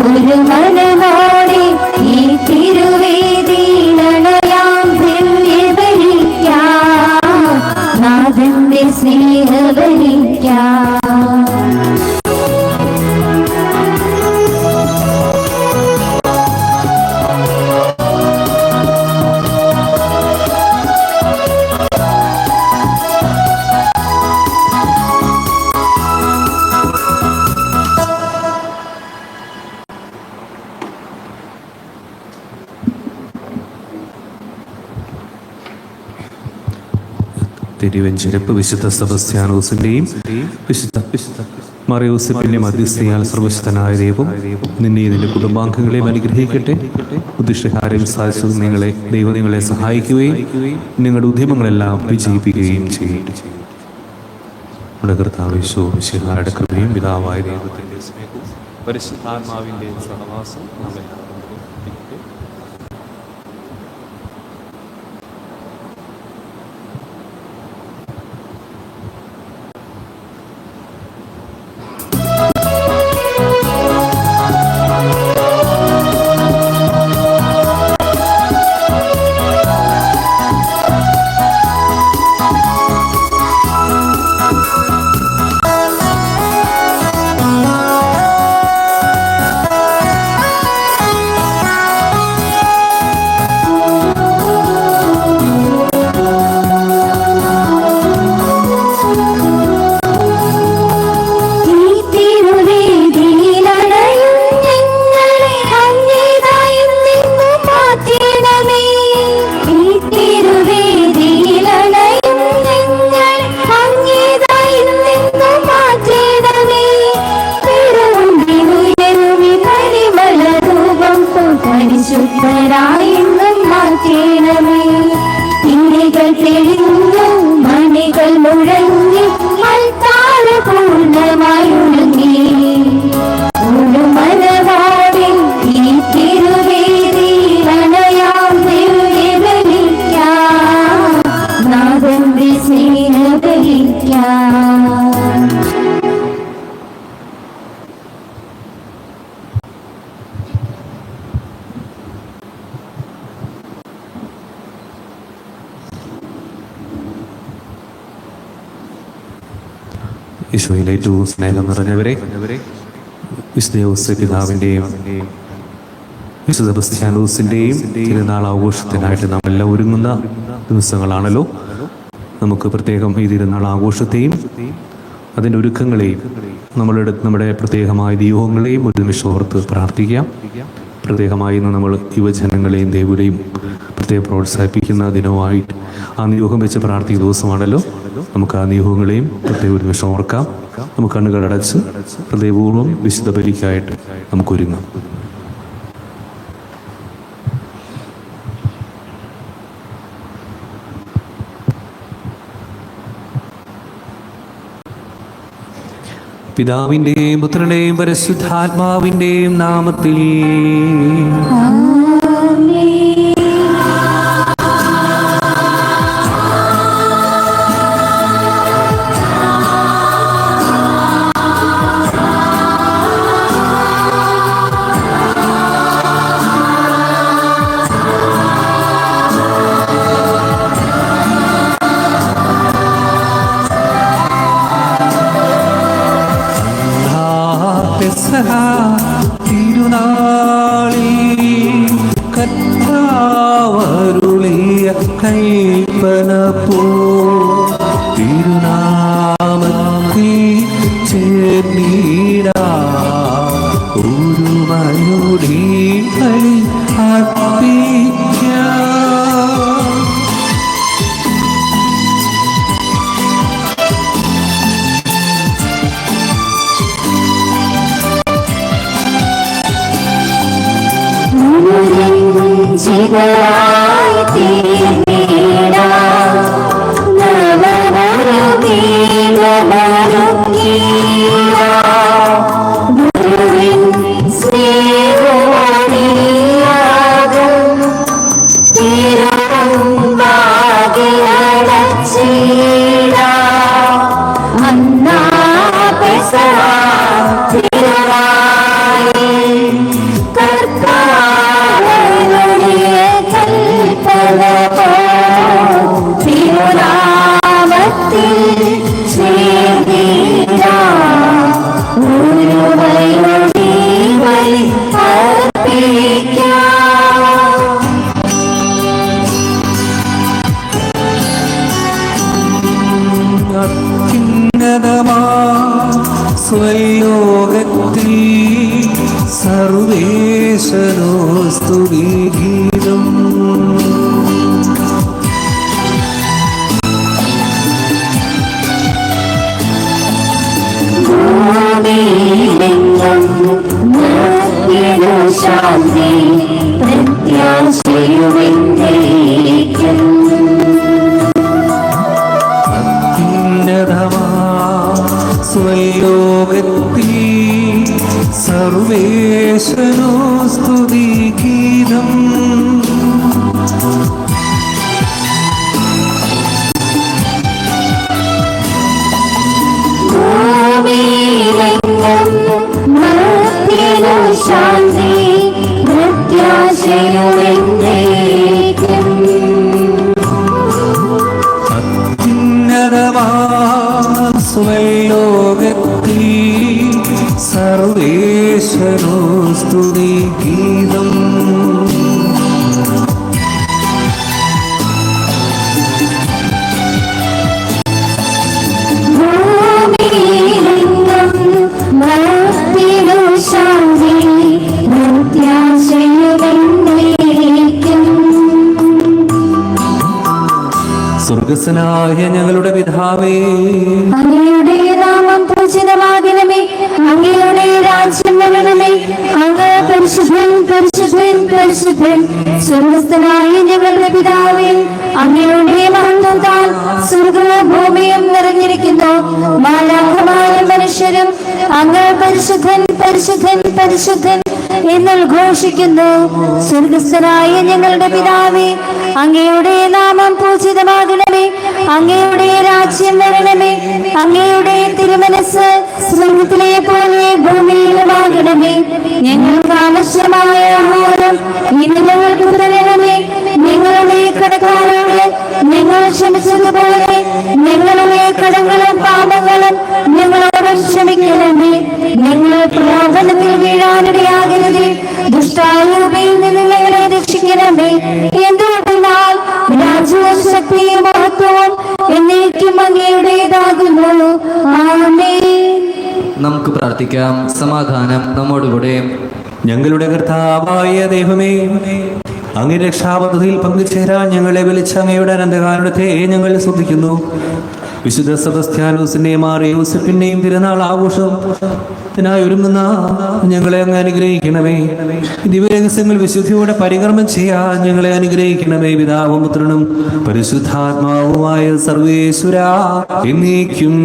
ഒരു മനമോടെ ഈ തിരുവേദിയിലണയാം ദിവ്യബലിക്കാം, നാഥന്റെ സ്നേഹബലിക്കാം. തിരുവഞ്ചിരപ്പ് വിശുദ്ധ സെബസ്ത്യാനോസിന്റെയും വിശുദ്ധ മറിയൂസേപ്പിന്റെ മധ്യസ്ഥയാൽ സർവശക്തനായ ദൈവം നിന്നെ നിന്റെ കുടുംബാംഗങ്ങളെയും അനുഗ്രഹിക്കട്ടെ. ഉദ്ദിഷ്ടകാര്യം സാധിച്ചത് ദൈവം നിങ്ങളെ സഹായിക്കുകയും നിങ്ങളുടെ ഉദ്യമങ്ങളെല്ലാം വിജയിപ്പിക്കുകയും ചെയ്യട്ടെ. നമ്മുടെ കർത്താവ് യേശു മിശിഹായുടെ കൃപയും പിതാവായ ദൈവത്തിന്റെ സ്നേഹവും പരിശുദ്ധാത്മാവിന്റെ സഹവാസം നമ്മെല്ലാം ഈശോയിൽ ഏറ്റവും സ്നേഹം നിറഞ്ഞവരെ, വിശുദ്ധ യോസേപ്പ് പിതാവിൻ്റെയും വിശുദ്ധ സെബസ്ത്യാനോസിൻ്റെയും തിരുനാൾ ആഘോഷത്തിനായിട്ട് നാം എല്ലാം ഒരുങ്ങുന്ന ദിവസങ്ങളാണല്ലോ. നമുക്ക് പ്രത്യേകം ഈ തിരുനാൾ ആഘോഷത്തെയും അതിൻ്റെ ഒരുക്കങ്ങളെയും നമ്മുടെ പ്രത്യേകമായ ദൈവങ്ങളെയും ഒരു നിമിഷം ഓർത്ത് പ്രാർത്ഥിക്കാം. പ്രത്യേകമായി ഇന്ന് നമ്മൾ യുവജനങ്ങളെയും ദേവരെയും പ്രത്യേകം പ്രോത്സാഹിപ്പിക്കുന്ന ദിനമായിട്ട് ആ നിയോഗം വെച്ച് പ്രാർത്ഥിക്കുന്ന ദിവസമാണല്ലോ. നമുക്ക് ആ നിയോഗങ്ങളെയും പ്രത്യേക ഒരു നിമിഷം ഓർക്കാം. നമുക്ക് കണ്ണുകളടച്ച് ഹൃദയപൂർവ്വം വിശുദ്ധ ബലിക്കായിട്ട് നമുക്കൊരുങ്ങാം. പിതാവിൻ്റെയും പുത്രൻ്റെയും പരിശുദ്ധാത്മാവിൻ്റെയും നാമത്തിൽ തിരുനാളിൽ കർത്താവരുളിയ കൈപ്പന പോ തിരുനാമത്തിൽ ചേർന്നിടാ ഒരുമയുടെ ബലി അർപ്പിക്കാം. സ്തുതിഗീതം. ശാന്തി പ്രത്യാശയുമെന്നേക്കും. സ്വലോകത്തിൽ സർവേശ്വരോ സ്തുതിഗീതം. ശാന്തി പ്രത്യാശയുമെന്നേക്കും. സ്വലോകത്തിൽ സർവേശ്വരോ സ്തുതിഗീതം. ശാന്തി പ്രത്യാശയുമെന്നേക്കും. സ്വർഗസ്വനായ ഞങ്ങളുടെ പിതാവേ, അങ്ങയുടെ നാമം പൂജിതമാകണമേ. അങ്ങയുടെ രാജ്യം വരണമേ. അങ്ങ് പരിശുദ്ധൻ പരിശുദ്ധൻ പരിശുദ്ധൻ. സ്വർഗസ്ഥനായ ഞങ്ങളുടെ പിതാവേ, അങ്ങയുടെ മഹത്വത്താൽ സ്വർഗവും ഭൂമിയും നിറഞ്ഞിരിക്കുന്നു. മാലാഖമാരും മനുഷ്യരും അങ്ങ് പരിശുദ്ധൻ പരിശുദ്ധൻ പരിശുദ്ധൻ എന്ന് ഘോഷിക്കുന്നു. സ്വർഗസ്ഥനായ ഞങ്ങളുടെ പിതാവേ, അങ്ങയുടെ നാമം പൂജിതമാകണമേ. അങ്ങയുടെ രാജ്യം വരണമേ. അങ്ങയുടെ തിരുമനസ് സ്വർഗത്തിലെ പോലെ ഭൂമിയിലുമാകണമേ. ഞങ്ങൾക്ക് ആവശ്യമായ ആഹാരം ഇന്ന് ഞങ്ങൾക്ക് തരണമേ. ഞങ്ങളുടെ കടക്കാരോട് ഞങ്ങൾ ക്ഷമിച്ചതുപോലെ ഞങ്ങളുടെ കടങ്ങളും പാപങ്ങളും ഞങ്ങളോട് ക്ഷമിക്കണമേ. ഞങ്ങൾ പ്രലോഭനത്തിൽ വീഴാനിടയാകരുതേ. ദുഷ്ടാരൂപയിൽ നിന്ന് ഞങ്ങളെ രക്ഷിക്കണമേ. എന്തുകൊണ്ടെന്നാൽ രാജ്യവും ശക്തിയും മഹത്വവും എന്നേക്കും അങ്ങയുടേതാകുന്നു. ആമേൻ. നമുക്ക് പ്രാർത്ഥിക്കാം. സമാധാനം നമ്മോടുകൂടെ. ഞങ്ങളുടെ കർത്താവായ ദൈവമേ, അങ്ങേ രക്ഷാപദ്ധതിയിൽ പങ്കുചേരാൻ ഞങ്ങളെ വിളിച്ച അങ്ങയുടെ അനന്തകാരുണ്യത്തെ ഞങ്ങൾ സ്തുതിക്കുന്നു. വിശുദ്ധ സെബസ്ത്യാനോസിന്റെയും യൂസഫിന്റെയും തിരുനാൾ ആഘോഷത്തിനായി ഒരുങ്ങുന്ന ഞങ്ങളെ അങ്ങ് അനുഗ്രഹിക്കണമേ. ദിവ്യരഹസ്യങ്ങൾ വിശുദ്ധിയോടെ പരികർമ്മം ചെയ്യാൻ ഞങ്ങളെ അനുഗ്രഹിക്കണമേ. പിതാവും പുത്രനും പരിശുദ്ധാത്മാവുമായ സർവേശ്വരാ എന്നേക്കും.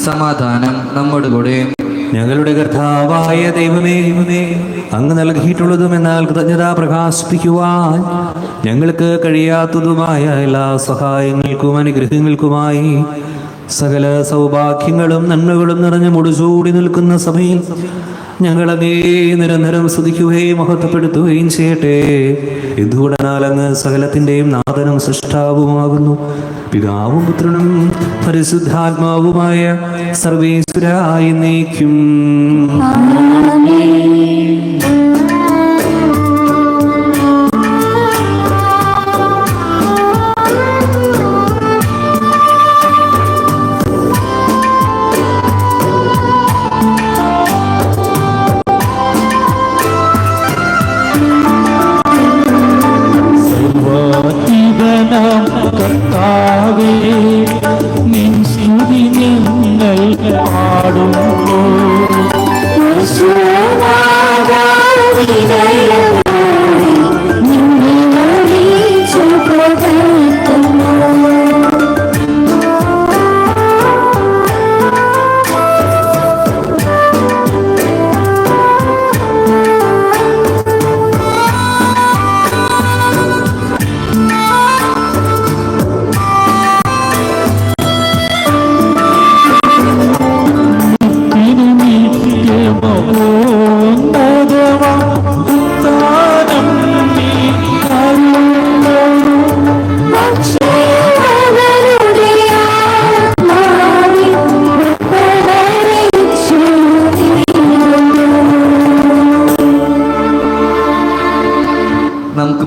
സമാധാനം നമ്മോടുകൂടെ. ഞങ്ങളുടെ കർത്താവായ ദൈവമേ, അങ്ങ് നൽകിയിട്ടുള്ളതും എന്നാൽ കൃതജ്ഞത പ്രകാശിപ്പിക്കുവാൻ ഞങ്ങൾക്ക് കഴിയാത്തതുമായ എല്ലാ സഹായങ്ങൾക്കും അനുഗ്രഹങ്ങൾക്കുമായി സകല സൗഭാഗ്യങ്ങളും നന്മകളും നിറഞ്ഞു മുടിചൂടി നിൽക്കുന്ന സഭയിൽ ഞങ്ങളങ്ങേ നിരന്തരം സ്തുതിക്കുകയും മഹത്വപ്പെടുത്തുകയും ചെയ്യട്ടെ. എന്തുകൊണ്ടെന്നാൽ അങ്ങ് സകലത്തിൻ്റെയും നാഥനും സൃഷ്ടാവുമാകുന്നു. പിതാവും പുത്രനും പരിശുദ്ധാത്മാവുമായ സർവേശ്വരായി എന്നേക്കും. ആമേൻ.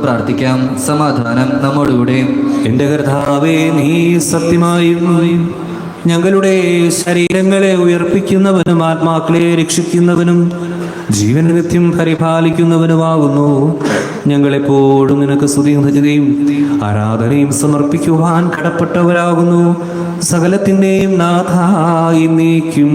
പ്രാർത്ഥിക്കാം. സമാധാനം നമ്മോടുകൂടെ. എന്റെ കർത്താവേ, നീ സത്യമായും ഞങ്ങളുടെ ശരീരങ്ങളെ ഉയർപ്പിക്കുന്നവനും ആത്മാക്കളെ രക്ഷിക്കുന്നവനും ജീവൻ നിത്യം പരിപാലിക്കുന്നവനുമാകുന്നു. ഞങ്ങളെപ്പോഴും നിനക്ക് സ്തുതിയും ആരാധനയും സമർപ്പിക്കുവാൻ കടപ്പെട്ടവരാകുന്നു. സകലത്തിൻ്റെയും നാഥായി നീക്കും.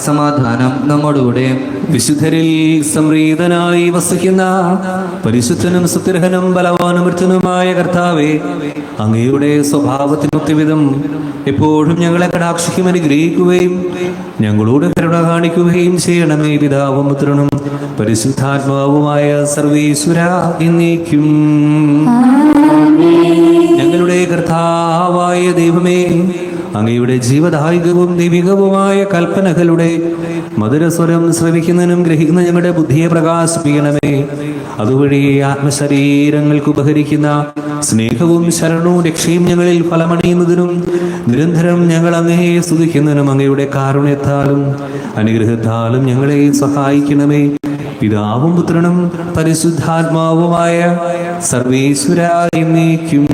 സമാധാനം നമ്മോടുകൂടെ. വിശുദ്ധരിൽ സംപ്രീതനായി വസിക്കുന്ന പരിശുദ്ധനും സുത്യർഹനും ബലവാനുമൃത്തനുമായ കർത്താവേ, അങ്ങയുടെ സ്വഭാവത്തിനൊത്തവിധം എപ്പോഴും ഞങ്ങളെ കടാക്ഷിക്കും അനുഗ്രഹിക്കുകയും ഞങ്ങളോട് കരുണ കാണിക്കുകയും ചെയ്യണമേ. പിതാവും പുത്രനും പരിശുദ്ധാത്മാവുമായ സർവീശ്വരാ എന്നേക്കും. ഞങ്ങളുടെ കർത്താവായ ദൈവമേ, അങ്ങയുടെ ജീവദായകവും ദൈവികവുമായ കൽപ്പനകളുടെ മധുരസ്വരം ശ്രവിക്കുന്നതിനും ഗ്രഹിക്കുന്ന ഞങ്ങളുടെ ബുദ്ധിയെ പ്രകാശിപ്പിക്കണമേ. അതുവഴി ആത്മശരീരങ്ങൾക്ക് ഉപകരിക്കുന്ന സ്നേഹവും ശരണവും രക്ഷയും ഞങ്ങളിൽ ഫലമണിയുന്നതിനും നിരന്തരം ഞങ്ങൾ അങ്ങയെ സ്തുതിക്കുന്നതിനും അങ്ങയുടെ കാരുണ്യത്താലും അനുഗ്രഹത്താലും ഞങ്ങളെ സഹായിക്കണമേ. പിതാവും പുത്രനും പരിശുദ്ധാത്മാവുമായ സർവീശ്വരായി എന്നേക്കും.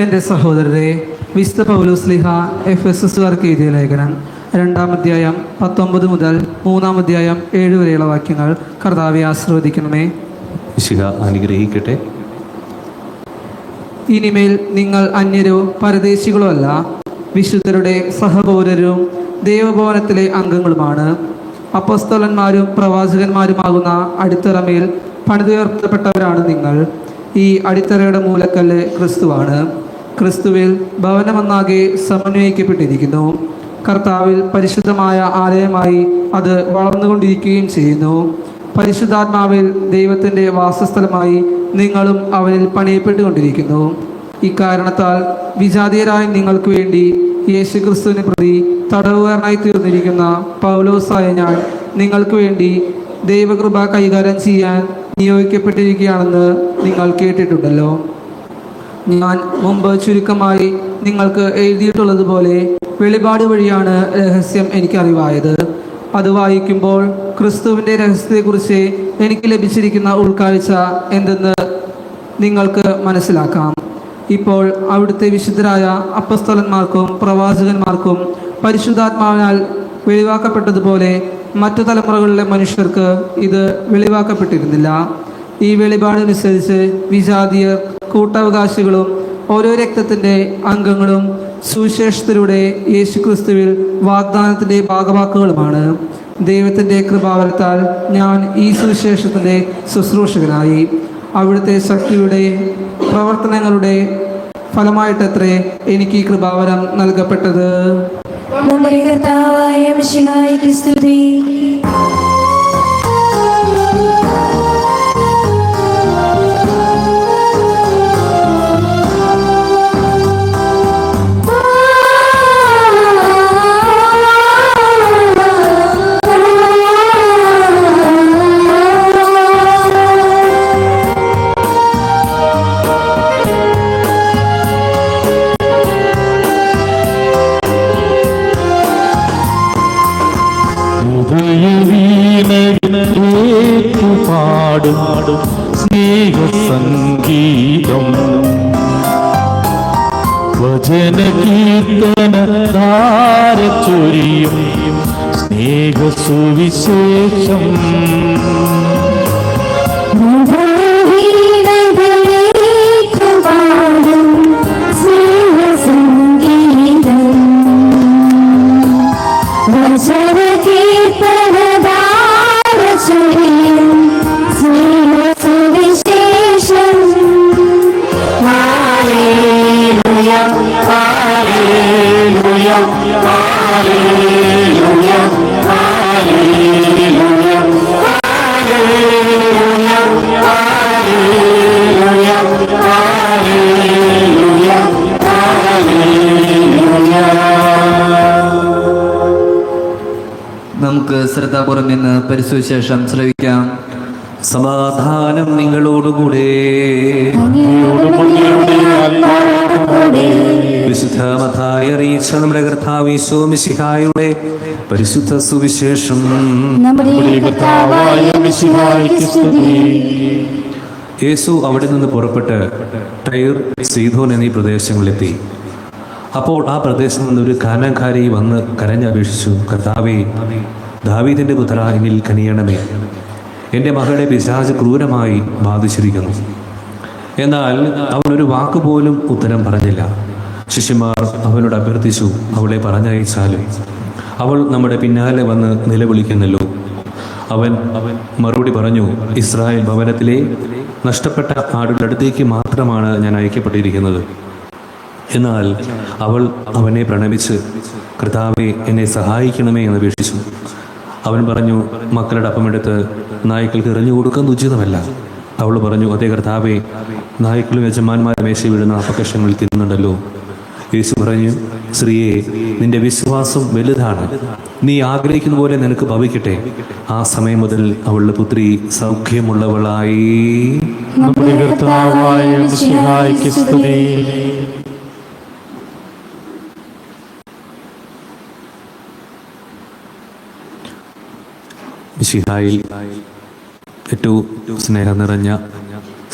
എൻ്റെ സഹോദരരെ, വിശുദ്ധ പൗലോസ്ലീഹ എഫെസസുകാർക്ക് എഴുതിയ ലേഖനം 2-ാം അധ്യായം 19 മുതൽ 3-ാം അധ്യായം 7 വരെയുള്ള വാക്യങ്ങൾ കർത്താവെ ആശീർവദിക്കണമേ. അനുഗ്രഹിക്കട്ടെ. ഇനിമേൽ നിങ്ങൾ അന്യരോ പരദേശികളോ അല്ല, വിശുദ്ധരുടെ സഹപൗരരും ദൈവഭവനത്തിലെ അംഗങ്ങളുമാണ്. അപ്പോസ്തലന്മാരും പ്രവാചകന്മാരുമാകുന്ന അടിത്തറമേൽ പണിതുയർത്തപ്പെട്ടവരാണ് നിങ്ങൾ. ഈ അടിത്തറയുടെ മൂലക്കല്ല് ക്രിസ്തുവാണ്. ക്രിസ്തുവിൽ ഭവനമൊന്നാകെ സമന്വയിക്കപ്പെട്ടിരിക്കുന്നു. കർത്താവിൽ പരിശുദ്ധമായ ആലയമായി അത് വളർന്നുകൊണ്ടിരിക്കുകയും ചെയ്യുന്നു. പരിശുദ്ധാത്മാവിൽ ദൈവത്തിൻ്റെ വാസസ്ഥലമായി നിങ്ങളും അവനിൽ പണിയപ്പെട്ടുകൊണ്ടിരിക്കുന്നു. ഇക്കാരണത്താൽ വിജാതീയരായ നിങ്ങൾക്ക് വേണ്ടി യേശുക്രിസ്തുവിനെ പ്രതി തടവുകാരനായി തീർന്നിരിക്കുന്ന പൗലോസായ ഞാൻ നിങ്ങൾക്ക് വേണ്ടി ദൈവകൃപ കൈകാര്യം ചെയ്യാൻ നിയോഗിക്കപ്പെട്ടിരിക്കുകയാണെന്ന് നിങ്ങൾ കേട്ടിട്ടുണ്ടല്ലോ. ഞാൻ മുമ്പ് ചുരുക്കമായി നിങ്ങൾക്ക് എഴുതിയിട്ടുള്ളതുപോലെ വെളിപാട് വഴിയാണ് രഹസ്യം എനിക്കറിവായത്. അത് വായിക്കുമ്പോൾ ക്രിസ്തുവിൻ്റെ രഹസ്യത്തെക്കുറിച്ച് എനിക്ക് ലഭിച്ചിരിക്കുന്ന ഉൾക്കാഴ്ച എന്തെന്ന് നിങ്ങൾക്ക് മനസ്സിലാക്കാം. ഇപ്പോൾ അവിടുത്തെ വിശുദ്ധരായ അപ്പസ്തലന്മാർക്കും പ്രവാചകന്മാർക്കും പരിശുദ്ധാത്മാവിനാൽ വെളിവാക്കപ്പെട്ടതുപോലെ മറ്റു തലമുറകളിലെ മനുഷ്യർക്ക് ഇത് വെളിവാക്കപ്പെട്ടിരുന്നില്ല. ഈ വെളിപാടനുസരിച്ച് വിജാതീയർ കൂട്ടവകാശികളും ഓരോ രക്തത്തിൻ്റെ അംഗങ്ങളും സുവിശേഷത്തിലൂടെ യേശുക്രിസ്തുവിൽ വാഗ്ദാനത്തിൻ്റെ ഭാഗവാക്കുകളുമാണ്. ദൈവത്തിൻ്റെ കൃപാവരത്താൽ ഞാൻ ഈ സുവിശേഷത്തിൻ്റെ ശുശ്രൂഷകനായി. അവിടുത്തെ ശക്തിയുടെ പ്രവർത്തനങ്ങളുടെ ഫലമായിട്ടത്രേ എനിക്ക് ഈ കൃപാവരം നൽകപ്പെട്ടത്. നമ്മുടെ കർത്താവായ മിശിഹായ്ക്ക് സ്തുതി. പാടും സ്നേഹസംഗീതം വചനമരുളുന്ന ജനകീർത്തന ധാര ചൊരിയും സ്നേഹസുവിശേഷം. നമുക്ക് ശ്രദ്ധാപൂർവം ഇന്ന് പരിശുശേഷം ശ്രവിക്കാം. സമാധാനം നിങ്ങളോടുകൂടെ. വിശുദ്ധ മത്തായി അറിയിച്ച നമ്മുടെ കർത്താവ് ഈശോ മിശിഹായുടെ പരിശുദ്ധ സുവിശേഷം. യേശു അവിടെ നിന്ന് പുറപ്പെട്ട് ടൈർ, സീദോൻ എന്നീ പ്രദേശങ്ങളിലെത്തി. അപ്പോൾ ആ പ്രദേശത്ത് നിന്നൊരു കാനാൻകാരി വന്ന് കരഞ്ഞപേക്ഷിച്ചു, കർത്താവേ, ദാവീദിന്റെ പുത്ര, എന്നിൽ കനിയണമേ, എൻ്റെ മകളെ പിശാച് ക്രൂരമായി ബാധിച്ചിരിക്കുന്നു. എന്നാൽ അവൻ ഒരു വാക്കുപോലും ഉത്തരം പറഞ്ഞില്ല. ശിഷ്യന്മാർ അവനോട് അഭ്യർത്ഥിച്ചു, അവളെ പറഞ്ഞയച്ചാലും. അവൾ നമ്മുടെ പിന്നാലെ വന്ന് നിലവിളിക്കുന്നല്ലോ. അവൻ മറുപടി പറഞ്ഞു, ഇസ്രായേൽ ഭവനത്തിലെ നഷ്ടപ്പെട്ട ആടുകളുടെ അടുത്തേക്ക് മാത്രമാണ് ഞാൻ അയക്കപ്പെട്ടിരിക്കുന്നത്. എന്നാൽ അവൾ അവനെ പ്രണമിച്ച്, കർത്താവേ, എന്നെ സഹായിക്കണമേ എന്ന് അപേക്ഷിച്ചു. അവൻ പറഞ്ഞു, മക്കളുടെ അപ്പമെടുത്ത് നായ്ക്കൾക്ക് എറിഞ്ഞു കൊടുക്കുന്നത് ഉചിതമല്ല. അവൾ പറഞ്ഞു, അതേ കർത്താവേ, നായ്ക്കളും യജമാന്മാരെ മേശ വീഴുന്ന അപകർഷങ്ങളിൽ തിന്നുന്നുണ്ടല്ലോ. യേശു പറഞ്ഞു, സ്ത്രീയെ, നിന്റെ വിശ്വാസം വലുതാണ്, നീ ആഗ്രഹിക്കുന്ന പോലെ നിനക്ക് ഭവിക്കട്ടെ. ആ സമയം മുതൽ അവളുടെ പുത്രി സൗഖ്യമുള്ളവളായി. നമ്മുടെ കർത്താവായ മിശിഹായ്ക്ക് സ്തുതി. മിശിഹായിൽ ഏറ്റവും സ്നേഹം നിറഞ്ഞ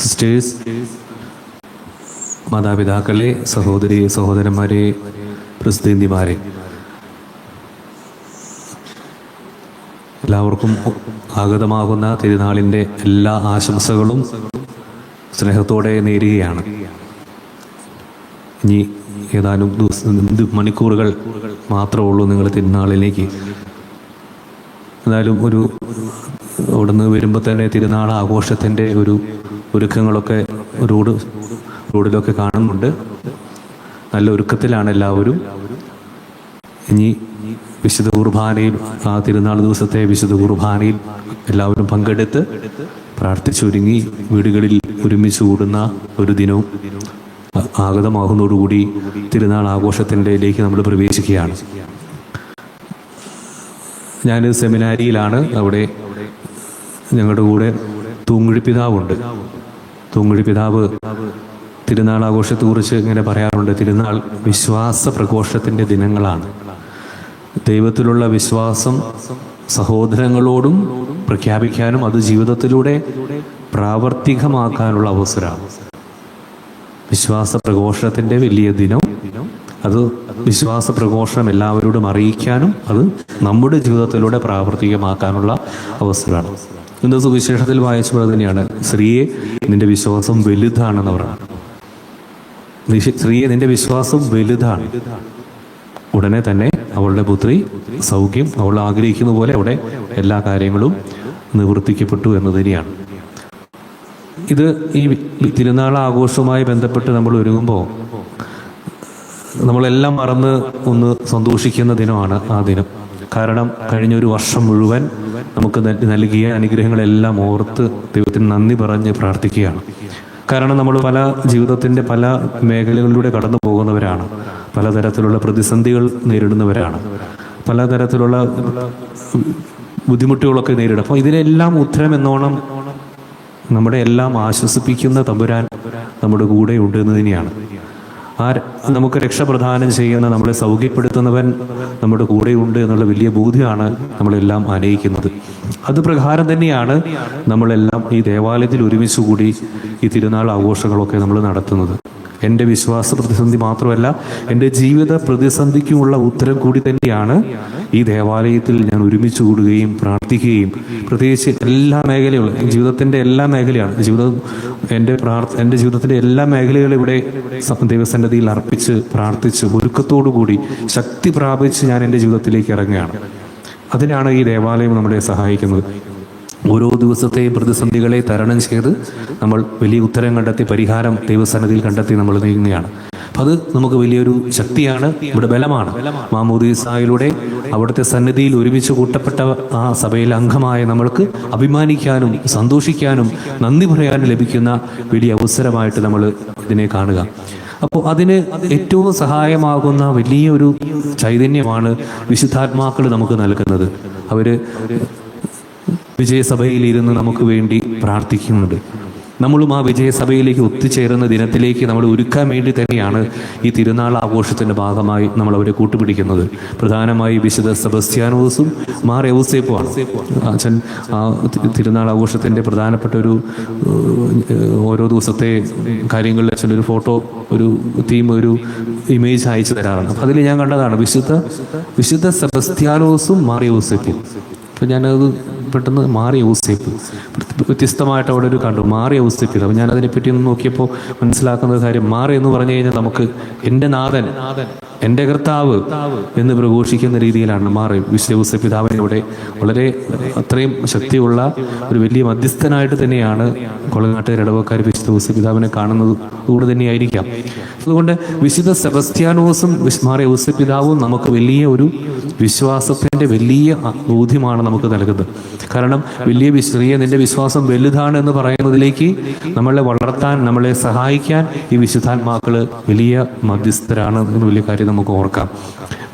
സിസ്റ്റേഴ്സ്, മാതാപിതാക്കളെ, സഹോദരി സഹോദരന്മാരെ, പ്രസിദ്ധിമാരെ, എല്ലാവർക്കും ആഗതമാകുന്ന തിരുനാളിൻ്റെ എല്ലാ ആശംസകളും സ്നേഹത്തോടെ നേരുകയാണ്. ഇനി ഏതാനും മണിക്കൂറുകൾ മാത്രമേ ഉള്ളൂ നിങ്ങൾ തിരുനാളിലേക്ക്. എന്നാലും അവിടുന്ന് വരുമ്പോൾ തന്നെ തിരുനാൾ ആഘോഷത്തിൻ്റെ ഒരുക്കങ്ങളൊക്കെ റോഡിലൊക്കെ കാണുന്നുണ്ട്. നല്ല ഒരുക്കത്തിലാണ് എല്ലാവരും. ഇനി വിശുദ്ധ കുർബാനയിൽ, ആ തിരുനാൾ ദിവസത്തെ വിശുദ്ധ കുർബാനയിൽ എല്ലാവരും പങ്കെടുത്ത് പ്രാർത്ഥിച്ചൊരുങ്ങി വീടുകളിൽ ഒരുമിച്ച് കൂടുന്ന ഒരു ദിനവും ആഗതമാകുന്നതോടുകൂടി തിരുനാൾ ആഘോഷത്തിൻ്റെലേക്ക് നമ്മൾ പ്രവേശിക്കുകയാണ്. ഞാൻ സെമിനാരിയിലാണ്. അവിടെ ഞങ്ങളുടെ കൂടെ തൂങ്ങുഴി പിതാവുണ്ട്. തൂങ്ങുഴി പിതാവ് തിരുനാൾ ആഘോഷത്തെക്കുറിച്ച് ഇങ്ങനെ പറയാറുണ്ട്, തിരുനാൾ വിശ്വാസ പ്രഘോഷത്തിൻ്റെ ദിനങ്ങളാണ്. ദൈവത്തിലുള്ള വിശ്വാസം സഹോദരങ്ങളോടും പ്രഖ്യാപിക്കാനും അത് ജീവിതത്തിലൂടെ പ്രാവർത്തികമാക്കാനുള്ള അവസരമാണ്. വിശ്വാസ പ്രഘോഷത്തിൻ്റെ വലിയ ദിനം, അത് വിശ്വാസ പ്രഘോഷണം എല്ലാവരോടും അറിയിക്കാനും അത് നമ്മുടെ ജീവിതത്തിലൂടെ പ്രാവർത്തികമാക്കാനുള്ള അവസരമാണ്. ഇന്ന് സുവിശേഷത്തിൽ വായിച്ചത് തന്നെയാണ്, സ്ത്രീയെ, നിന്റെ വിശ്വാസം വലുതാണെന്ന് പറഞ്ഞു. സ്ത്രീയെ, നിന്റെ വിശ്വാസം വലുതാണ്. ഉടനെ തന്നെ അവളുടെ പുത്രി സൗഖ്യം, അവൾ ആഗ്രഹിക്കുന്ന പോലെ അവിടെ എല്ലാ കാര്യങ്ങളും നിവർത്തിക്കപ്പെട്ടു എന്ന് തന്നെയാണ്. ഇത് ഈ തിരുനാൾ ആഘോഷവുമായി ബന്ധപ്പെട്ട് നമ്മൾ ഒരുങ്ങുമ്പോൾ നമ്മളെല്ലാം മറന്ന് ഒന്ന് സന്തോഷിക്കുന്ന ദിനമാണ് ആ ദിനം. കാരണം കഴിഞ്ഞൊരു വർഷം മുഴുവൻ നമുക്ക് നൽകിയ അനുഗ്രഹങ്ങളെല്ലാം ഓർത്ത് ദൈവത്തിന് നന്ദി പറഞ്ഞ് പ്രാർത്ഥിക്കുകയാണ്. കാരണം നമ്മൾ ജീവിതത്തിൻ്റെ പല മേഖലകളിലൂടെ കടന്നു പോകുന്നവരാണ്, പലതരത്തിലുള്ള പ്രതിസന്ധികൾ നേരിടുന്നവരാണ്, പലതരത്തിലുള്ള ബുദ്ധിമുട്ടുകളൊക്കെ നേരിടും. അപ്പോൾ ഇതിനെല്ലാം ഉത്തരം എന്നോണം നമ്മുടെ എല്ലാം ആശ്വസിപ്പിക്കുന്ന തമ്പുരാൻ നമ്മുടെ കൂടെ ഉണ്ട് എന്ന് തന്നെയാണ്. നമുക്ക് രക്ഷപ്രദാനം ചെയ്യുന്ന, നമ്മളെ സൗഖ്യപ്പെടുത്തുന്നവൻ നമ്മുടെ കൂടെയുണ്ട് എന്നുള്ള വലിയ ബോധ്യമാണ് നമ്മളെല്ലാം ആനയിക്കുന്നത്. അത് പ്രകാരം തന്നെയാണ് നമ്മളെല്ലാം ഈ ദേവാലയത്തിൽ ഒരുമിച്ച് കൂടി ഈ തിരുനാൾ ആഘോഷങ്ങളൊക്കെ നമ്മൾ നടത്തുന്നത്. എൻ്റെ വിശ്വാസ പ്രതിസന്ധി മാത്രമല്ല, എൻ്റെ ജീവിത പ്രതിസന്ധിക്കുമുള്ള ഉത്തരം കൂടി തന്നെയാണ് ഈ ദേവാലയത്തിൽ ഞാൻ ഒരുമിച്ച് കൂടുകയും പ്രാർത്ഥിക്കുകയും, പ്രത്യേകിച്ച് എല്ലാ മേഖലകളും, ജീവിതത്തിൻ്റെ എല്ലാ മേഖലയാണ് എൻ്റെ ജീവിതത്തിൻ്റെ എല്ലാ മേഖലകളും ഇവിടെ ദൈവസന്നിധിയിൽ അർപ്പിച്ച് പ്രാർത്ഥിച്ച് ഒരുക്കത്തോടു കൂടി ശക്തി പ്രാപിച്ച് ഞാൻ എൻ്റെ ജീവിതത്തിലേക്ക് ഇറങ്ങുകയാണ്. അതിനാണ് ഈ ദേവാലയം നമ്മളെ സഹായിക്കുന്നത്. ഓരോ ദിവസത്തെയും പ്രതിസന്ധികളെ തരണം ചെയ്ത് നമ്മൾ വലിയ ഉത്തരം കണ്ടെത്തി, പരിഹാരം ദൈവസന്നിധിയിൽ കണ്ടെത്തി നമ്മൾ നീങ്ങുകയാണ്. അപ്പം അത് നമുക്ക് വലിയൊരു ശക്തിയാണ്, ഇവിടെ ബലമാണ്. മാമോദീസായിലൂടെ അവിടുത്തെ സന്നിധിയിൽ ഒരുമിച്ച് കൂട്ടപ്പെട്ട ആ സഭയിൽ അംഗമായ നമ്മൾക്ക് അഭിമാനിക്കാനും സന്തോഷിക്കാനും നന്ദി പറയാനും ലഭിക്കുന്ന വലിയ അവസരമായിട്ട് നമ്മൾ ഇതിനെ കാണുക. അപ്പോൾ അതിന് ഏറ്റവും സഹായമാകുന്ന വലിയൊരു ചൈതന്യമാണ് വിശുദ്ധാത്മാക്കൾ നമുക്ക് നൽകുന്നത്. അവർ വിജയസഭയിലിരുന്ന് നമുക്ക് വേണ്ടി പ്രാർത്ഥിക്കുന്നുണ്ട്. നമ്മളും ആ വിജയസഭയിലേക്ക് ഒത്തുചേരുന്ന ദിനത്തിലേക്ക് നമ്മൾ ഒരുക്കാൻ വേണ്ടി തന്നെയാണ് ഈ തിരുനാൾ ആഘോഷത്തിൻ്റെ ഭാഗമായി നമ്മൾ അവരെ കൂട്ടുപിടിക്കുന്നത്. പ്രധാനമായി വിശുദ്ധ സെബസ്ത്യാനോസും മാർ യൗസേപ്പുമാണ്. അച്ഛൻ ആ തിരുനാൾ ആഘോഷത്തിൻ്റെ പ്രധാനപ്പെട്ട ഒരു ഓരോ ദിവസത്തെ കാര്യങ്ങളിൽ അച്ഛൻ ഒരു ഫോട്ടോ, ഒരു തീം, ഒരു ഇമേജ് അയച്ചു തരാറാണ്. അപ്പം അതിൽ ഞാൻ കണ്ടതാണ് വിശുദ്ധ സെബസ്ത്യാനോസും മാർ യൗസേപ്പും. അപ്പം ഞാനത് പെട്ടെന്ന് മാറി യൗസേപ്പ് വ്യത്യസ്തമായിട്ട് അവിടെ ഒരു കണ്ടു, മാറി യൗസേപ്പ്. അപ്പം ഞാൻ അതിനെപ്പറ്റി ഒന്ന് നോക്കിയപ്പോൾ മനസ്സിലാക്കുന്ന കാര്യം, മാറി എന്ന് പറഞ്ഞു കഴിഞ്ഞാൽ നമുക്ക് എൻ്റെ നാഥൻ, എൻ്റെ കർത്താവ് എന്ന് പ്രഘോഷിക്കുന്ന രീതിയിലാണ് മാറി. വിശുദ്ധ യൗസേപ്പ് പിതാവിനെ ഇവിടെ വളരെ അത്രയും ശക്തിയുള്ള ഒരു വലിയ മധ്യസ്ഥനായിട്ട് തന്നെയാണ് കൊളങ്ങാട്ടുകാർ ഇടവക്കാർ വിശുദ്ധ യൗസേപ്പ് പിതാവിനെ കാണുന്നത് കൂടെ തന്നെയായിരിക്കാം. അതുകൊണ്ട് വിശുദ്ധ സെബസ്ത്യാനോസും മാറി യൗസേപ്പ് പിതാവും നമുക്ക് വലിയ ഒരു വിശ്വാസത്തിൻ്റെ വലിയ ബോധ്യമാണ് നമുക്ക് നൽകുന്നത്. കാരണം വലിയ നിന്റെ വിശ്വാസം വലുതാണ് എന്ന് പറയുന്നതിലേക്ക് നമ്മളെ വളർത്താൻ, നമ്മളെ സഹായിക്കാൻ ഈ വിശുദ്ധാത്മാക്കൾ വലിയ മധ്യസ്ഥരാണ് എന്ന് വലിയ കാര്യം നമുക്ക് ഓർക്കാം.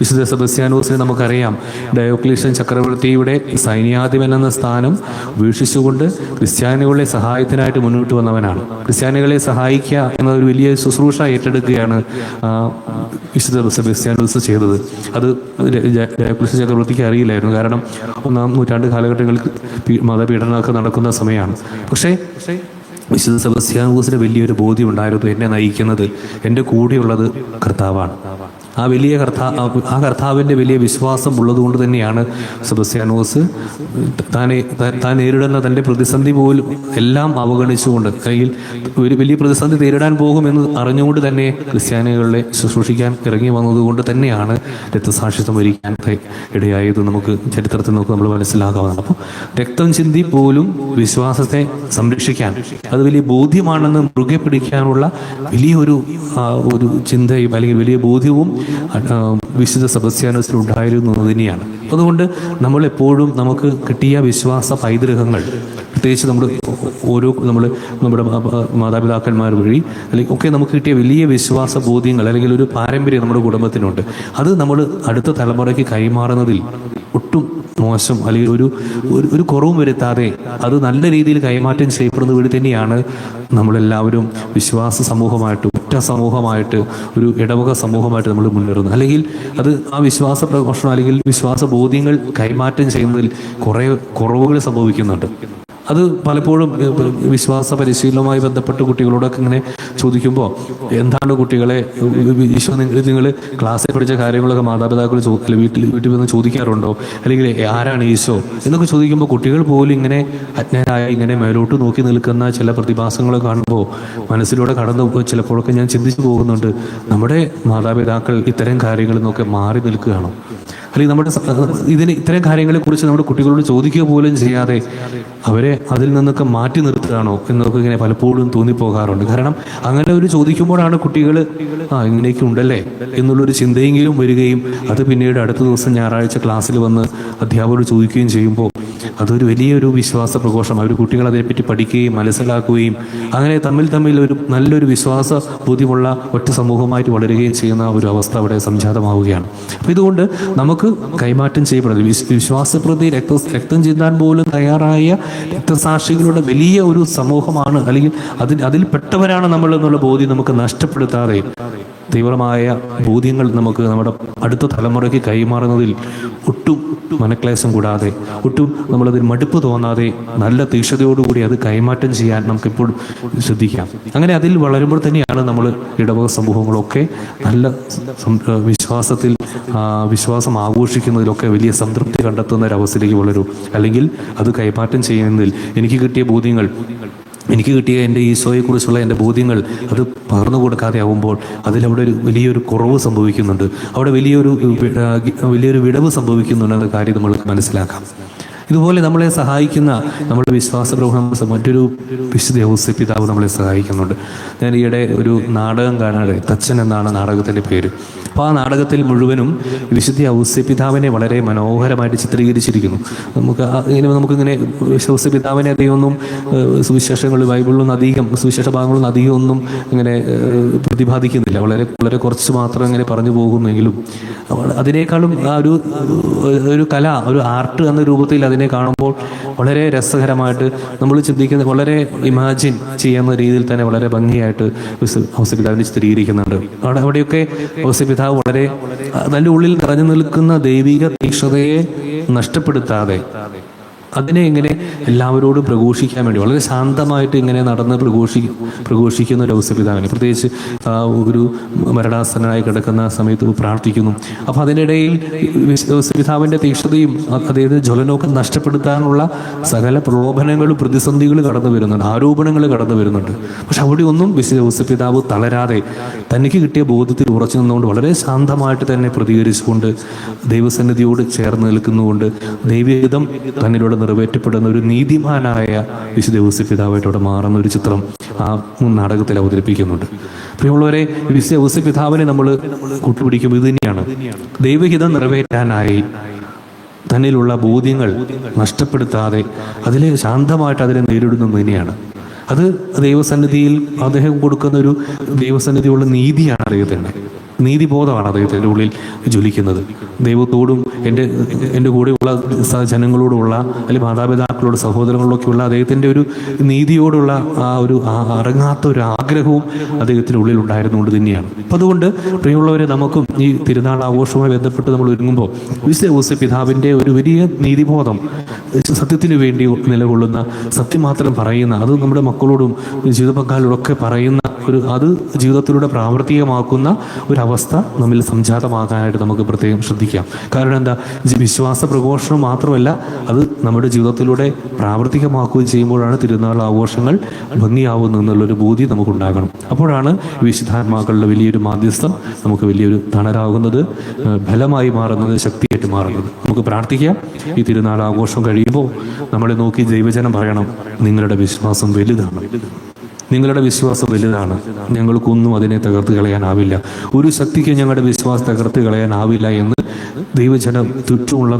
വിശുദ്ധ സെബസ്ത്യാനോസിനെ നമുക്കറിയാം, ഡയോക്ലീഷ്യൻ ചക്രവർത്തിയുടെ സൈന്യാധിപൻ എന്ന സ്ഥാനം വീക്ഷിച്ചുകൊണ്ട് ക്രിസ്ത്യാനികളുടെ സഹായത്തിനായിട്ട് മുന്നോട്ട് വന്നവനാണ്. ക്രിസ്ത്യാനികളെ സഹായിക്കുക എന്ന ഒരു വലിയ ശുശ്രൂഷ ഏറ്റെടുക്കുകയാണ് വിശുദ്ധ സെബസ്ത്യാനോസ് ചെയ്തത്. അത് ഡയോക്ലീഷ്യൻ ചക്രവർത്തിക്ക് അറിയില്ലായിരുന്നു. കാരണം 1-ാം നൂറ്റാണ്ട് കാലഘട്ടങ്ങളിൽ മതപീഡനമൊക്കെ നടക്കുന്ന സമയമാണ്. പക്ഷേ വിശുദ്ധ സെബസ്ത്യാനോസിന് വലിയൊരു ബോധ്യം ഉണ്ടായിരുന്നു, എന്നെ നയിക്കുന്നത്, എൻ്റെ കൂടെയുള്ളത് കർത്താവാണ്. ആ കർത്താവിൻ്റെ വലിയ വിശ്വാസം ഉള്ളതുകൊണ്ട് തന്നെയാണ് സെബസ്ത്യാനോസ് താൻ നേരിടുന്ന തൻ്റെ പ്രതിസന്ധി പോലും എല്ലാം അവഗണിച്ചുകൊണ്ട്, കയ്യിൽ ഒരു വലിയ പ്രതിസന്ധി നേരിടാൻ പോകുമെന്ന് അറിഞ്ഞുകൊണ്ട് തന്നെ ക്രിസ്ത്യാനികളെ ശുശ്രൂഷിക്കാൻ ഇറങ്ങി വന്നതുകൊണ്ട് തന്നെയാണ് രക്തസാക്ഷിത്വം വരിക്കാൻ ഇടയായത്. നമുക്ക് ചരിത്രത്തിൽ നോക്കി നമ്മൾ മനസ്സിലാക്കാവുന്നതാണ്. അപ്പോൾ രക്തം ചിന്തി പോലും വിശ്വാസത്തെ സംരക്ഷിക്കാൻ, അത് വലിയ ബോധ്യമാണെന്ന് മുറുകെ പിടിക്കാനുള്ള വലിയൊരു ചിന്തയും അല്ലെങ്കിൽ വലിയ ബോധ്യവും വിശുദ്ധ സെബസ്ത്യാനോസിൽ ഉണ്ടായിരുന്നു തന്നെയാണ്. അതുകൊണ്ട് നമ്മളെപ്പോഴും നമുക്ക് കിട്ടിയ വിശ്വാസ പൈതൃകങ്ങൾ, പ്രത്യേകിച്ച് നമ്മുടെ മാതാപിതാക്കന്മാർ വഴി അല്ലെങ്കിൽ ഒക്കെ നമുക്ക് കിട്ടിയ വലിയ വിശ്വാസ ബോധ്യങ്ങൾ അല്ലെങ്കിൽ ഒരു പാരമ്പര്യം നമ്മുടെ കുടുംബത്തിനുണ്ട്. അത് നമ്മൾ അടുത്ത തലമുറയ്ക്ക് കൈമാറുന്നതിൽ ഒട്ടും മോശം അല്ലെങ്കിൽ ഒരു കുറവും വരുത്താതെ അത് നല്ല രീതിയിൽ കൈമാറ്റം ചെയ്യപ്പെടുന്ന വഴി തന്നെയാണ് നമ്മളെല്ലാവരും വിശ്വാസ സമൂഹമായിട്ട്, ഒറ്റ സമൂഹമായിട്ട്, ഒരു ഇടവക സമൂഹമായിട്ട് നമ്മൾ മുന്നേറുന്നത്. അല്ലെങ്കിൽ അത് ആ വിശ്വാസ പ്രഘോഷണം അല്ലെങ്കിൽ വിശ്വാസ ബോധ്യങ്ങൾ കൈമാറ്റം ചെയ്യുന്നതിൽ കുറേ കുറവുകൾ സംഭവിക്കുന്നുണ്ട്. അത് പലപ്പോഴും വിശ്വാസ പരിശീലനവുമായി ബന്ധപ്പെട്ട് കുട്ടികളോടൊക്കെ ഇങ്ങനെ ചോദിക്കുമ്പോൾ, എന്താണ് കുട്ടികളെ നിങ്ങൾ ക്ലാസ്സിൽ പഠിച്ച കാര്യങ്ങളൊക്കെ മാതാപിതാക്കൾ വീട്ടിൽ വന്ന് ചോദിക്കാറുണ്ടോ, അല്ലെങ്കിൽ ആരാണ് ഈശോ എന്നൊക്കെ ചോദിക്കുമ്പോൾ കുട്ടികൾ പോലും ഇങ്ങനെ അജ്ഞരായ ഇങ്ങനെ മേലോട്ട് നോക്കി നിൽക്കുന്ന ചില പ്രതിഭാസങ്ങൾ കാണുമ്പോൾ മനസ്സിലൂടെ കടന്നു ചിലപ്പോഴൊക്കെ ഞാൻ ചിന്തിച്ചു പോകുന്നുണ്ട്, നമ്മുടെ മാതാപിതാക്കൾ ഇത്തരം കാര്യങ്ങളിൽ നിന്നൊക്കെ മാറി നിൽക്കുകയാണോ, അല്ലെങ്കിൽ ഇത്തരം കാര്യങ്ങളെക്കുറിച്ച് നമ്മുടെ കുട്ടികളോട് ചോദിക്കുക പോലും ചെയ്യാതെ അവരെ അതിൽ നിന്നൊക്കെ മാറ്റി നിർത്തുകയാണോ എന്നൊക്കെ ഇങ്ങനെ പലപ്പോഴും തോന്നിപ്പോകാറുണ്ട്. കാരണം അങ്ങനെ ഒരു ചോദിക്കുമ്പോഴാണ് കുട്ടികൾ ഇങ്ങനെയൊക്കെ ഉണ്ടല്ലേ എന്നുള്ളൊരു ചിന്തയെങ്കിലും വരികയും അത് പിന്നീട് അടുത്ത ദിവസം ഞായറാഴ്ച ക്ലാസ്സിൽ വന്ന് അധ്യാപകരോട് ചോദിക്കുകയും ചെയ്യുമ്പോൾ അതൊരു വലിയൊരു വിശ്വാസ പ്രഘോഷം. അവർ കുട്ടികൾ അതേപ്പറ്റി പഠിക്കുകയും മനസ്സിലാക്കുകയും അങ്ങനെ തമ്മിൽ ഒരു നല്ലൊരു വിശ്വാസ ബോധ്യമുള്ള ഒറ്റ സമൂഹമായിട്ട് വളരുകയും ചെയ്യുന്ന ഒരു അവസ്ഥ അവിടെ സംജാതമാവുകയാണ്. അപ്പോൾ ഇതുകൊണ്ട് നമുക്ക് കൈമാറ്റം ചെയ്യപ്പെടുന്നത് വിശ്വാസപ്രതി രക്തം ചിന്താൻ പോലും തയ്യാറായ രക്തസാക്ഷികളുടെ വലിയ ഒരു സമൂഹമാണ്, അല്ലെങ്കിൽ അതിൽപ്പെട്ടവരാണ് നമ്മൾ എന്നുള്ള ബോധ്യം നമുക്ക് നഷ്ടപ്പെടുത്താതെ തീവ്രമായ ബോധ്യങ്ങൾ നമുക്ക് നമ്മുടെ അടുത്ത തലമുറയ്ക്ക് കൈമാറുന്നതിൽ ഒട്ടും മനക്ലേശം കൂടാതെ, ഒട്ടും നമ്മളതിൽ മടുപ്പ് തോന്നാതെ നല്ല തീക്ഷണതയോടുകൂടി അത് കൈമാറ്റം ചെയ്യാൻ നമുക്കിപ്പോൾ ശ്രദ്ധിക്കാം. അങ്ങനെ അതിൽ വളരുമ്പോൾ തന്നെയാണ് നമ്മൾ ഇടവക സമൂഹങ്ങളൊക്കെ നല്ല വിശ്വാസത്തിൽ വിശ്വാസം ആഘോഷിക്കുന്നതിലൊക്കെ വലിയ സംതൃപ്തി കണ്ടെത്തുന്ന ഒരവസ്ഥയിലേക്ക് വളരും. അല്ലെങ്കിൽ അത് കൈമാറ്റം ചെയ്യുന്നതിൽ എനിക്ക് കിട്ടിയ ബോധ്യങ്ങൾ, എനിക്ക് കിട്ടിയ എൻ്റെ ഈശോയെക്കുറിച്ചുള്ള എൻ്റെ ബോധ്യങ്ങൾ അത് പകർന്നു കൊടുക്കാതെ ആവുമ്പോൾ അതിലവിടെ ഒരു വലിയൊരു കുറവ് സംഭവിക്കുന്നുണ്ട്, അവിടെ വലിയൊരു വിടവ് സംഭവിക്കുന്നുണ്ടെന്ന കാര്യം നമ്മൾ മനസ്സിലാക്കാം. ഇതുപോലെ നമ്മളെ സഹായിക്കുന്ന നമ്മുടെ വിശ്വാസ പ്രവഹം മറ്റൊരു വിശുദ്ധ ഔസേപ്പ് പിതാവ് നമ്മളെ സഹായിക്കുന്നുണ്ട്. ഞാൻ ഈയിടെ ഒരു നാടകം കാണാതെ, തച്ചൻ എന്നാണ് നാടകത്തിൻ്റെ പേര്. അപ്പോൾ ആ നാടകത്തിൽ മുഴുവനും വിശുദ്ധ ഔസേപ്പ് പിതാവിനെ വളരെ മനോഹരമായിട്ട് ചിത്രീകരിച്ചിരിക്കുന്നു. നമുക്കിങ്ങനെ ഔസേപ്പ് പിതാവിനെ അധികമൊന്നും സുവിശേഷങ്ങൾ ബൈബിളിലൊന്നും അധികം സുവിശേഷ ഭാഗങ്ങളൊന്നും അധികം ഒന്നും ഇങ്ങനെ പ്രതിപാദിക്കുന്നില്ല, വളരെ വളരെ കുറച്ച് മാത്രം ഇങ്ങനെ പറഞ്ഞു പോകുമെങ്കിലും അതിനേക്കാളും ആ ഒരു കല, ഒരു ആർട്ട് എന്ന രൂപത്തിൽ അതിനെ കാണുമ്പോൾ വളരെ രസകരമായിട്ട് നമ്മൾ ചിന്തിക്കുന്ന, വളരെ ഇമാജിൻ ചെയ്യുന്ന രീതിയിൽ തന്നെ വളരെ ഭംഗിയായിട്ട് ഔസേപ്പ് പിതാവിനെ ചിത്രീകരിക്കുന്നുണ്ട്. അവിടെയൊക്കെ ഔസേപ്പ് പിതാവ് വളരെ നല്ല ഉള്ളിൽ നിറഞ്ഞു നിൽക്കുന്ന ദൈവിക തീക്ഷ്ണതയെ നഷ്ടപ്പെടുത്താതെ അതിനെ ഇങ്ങനെ എല്ലാവരോടും പ്രഘോഷിക്കാൻ വേണ്ടി വളരെ ശാന്തമായിട്ട് ഇങ്ങനെ നടന്ന് പ്രഘോഷിക്കുന്ന ഒരു ഔസേപ്പ് പിതാവിനെ, പ്രത്യേകിച്ച് ഒരു മരണാസന്നനായി കിടക്കുന്ന സമയത്ത് പ്രാർത്ഥിക്കുന്നു. അപ്പോൾ അതിനിടയിൽ ഔസേപ്പ് പിതാവിൻ്റെ തീക്ഷ്ണതയും അതായത് ജ്വലനമൊക്കെ നഷ്ടപ്പെടുത്താനുള്ള സകല പ്രലോഭനങ്ങളും പ്രതിസന്ധികൾ കടന്നു വരുന്നുണ്ട്, ആരോപണങ്ങൾ കടന്നു വരുന്നുണ്ട്. പക്ഷെ അവിടെ ഒന്നും വിശുദ്ധ ഔസേപ്പ് പിതാവ് തളരാതെ തനിക്ക് കിട്ടിയ ബോധ്യത്തിൽ ഉറച്ചു നിന്നുകൊണ്ട് വളരെ ശാന്തമായിട്ട് തന്നെ പ്രതികരിച്ചുകൊണ്ട് ദൈവസന്നിധിയോട് ചേർന്ന് നിൽക്കുന്നുകൊണ്ട് ദൈവഹിതം തന്നിലൂടെ നിറവേറ്റപ്പെടുന്ന ഒരു നീതിമാനായ വിശുദ്ധ ഔസേപ്പ് പിതാവായിട്ട് അവിടെ മാറുന്ന ഒരു ചിത്രം ആ നാടകത്തിൽ അവതരിപ്പിക്കുന്നുണ്ട്. പ്രിയമുള്ളവരെ, വിശുദ്ധ ഔസേപ്പ് പിതാവിനെ നമ്മൾ കൂട്ടുപിടിക്കുമ്പോൾ ഇത് തന്നെയാണ്, ദൈവഹിതം നിറവേറ്റാനായി തന്നിലുള്ള ബോധ്യങ്ങൾ നഷ്ടപ്പെടുത്താതെ അതിലെ ശാന്തമായിട്ട് അതിനെ നേരിടുന്നത് തന്നെയാണ്. അത് ദൈവസന്നിധിയിൽ അദ്ദേഹം കൊടുക്കുന്ന ഒരു ദൈവസന്നിധിയുള്ള നീതിയാണ് അദ്ദേഹത്തിൻ്റെ, നീതിബോധമാണ് അദ്ദേഹത്തിൻ്റെ ഉള്ളിൽ ജ്വലിക്കുന്നത്. ദൈവത്തോടും എൻ്റെ കൂടെയുള്ള ജനങ്ങളോടുമുള്ള അല്ലെങ്കിൽ മാതാപിതാക്കളോട് സഹോദരങ്ങളോടൊക്കെയുള്ള അദ്ദേഹത്തിൻ്റെ ഒരു നീതിയോടുള്ള ആ ഒരു അടങ്ങാത്ത ഒരു ആഗ്രഹവും അദ്ദേഹത്തിൻ്റെ ഉള്ളിൽ ഉണ്ടായിരുന്നുകൊണ്ട് തന്നെയാണ്. അപ്പം അതുകൊണ്ട് പ്രിയമുള്ളവരെ, നമുക്കും ഈ തിരുനാൾ ആഘോഷവുമായി ബന്ധപ്പെട്ട് നമ്മൾ ഒരുങ്ങുമ്പോൾ വിശുദ്ധ ഔസേപ്പ് പിതാവിൻ്റെ ഒരു വലിയ നീതിബോധം, സത്യത്തിന് വേണ്ടി നിലകൊള്ളുന്ന, സത്യം മാത്രം പറയുന്ന, അത് നമ്മുടെ മക്കളോടും ജീവിത പങ്കാളികളൊക്കെ പറയുന്ന അത് ജീവിതത്തിലൂടെ പ്രാവർത്തികമാക്കുന്ന ഒരവസ്ഥ നമ്മിൽ സംജാതമാകാനായിട്ട് നമുക്ക് പ്രത്യേകം ശ്രദ്ധിക്കാം. കാരണം എന്താ, വിശ്വാസ പ്രഘോഷണം മാത്രമല്ല, അത് നമ്മുടെ ജീവിതത്തിലൂടെ പ്രാവർത്തികമാക്കുകയും ചെയ്യുമ്പോഴാണ് തിരുനാൾ ആഘോഷങ്ങൾ ഭംഗിയാവുന്നു എന്നുള്ളൊരു ബോധ്യം നമുക്കുണ്ടാകണം. അപ്പോഴാണ് വിശുദ്ധാത്മാക്കളുടെ വലിയൊരു മാധ്യസ്ഥം നമുക്ക് വലിയൊരു തണലാകുന്നത്, ഫലമായി മാറുന്നത്, ശക്തിയായിട്ട് മാറുന്നത്. നമുക്ക് പ്രാർത്ഥിക്കാം. ഈ തിരുനാൾ ആഘോഷം കഴിയുമ്പോൾ നമ്മളെ നോക്കി ദൈവജനം പറയണം, നിങ്ങളുടെ വിശ്വാസം വലുതാണ്, നിങ്ങളുടെ വിശ്വാസം വലുതാണ്, ഞങ്ങൾക്കൊന്നും അതിനെ തകർത്ത് കളയാനാവില്ല, ഒരു ശക്തിക്ക് ഞങ്ങളുടെ വിശ്വാസം തകർത്ത് കളയാനാവില്ല എന്ന് ദൈവജനം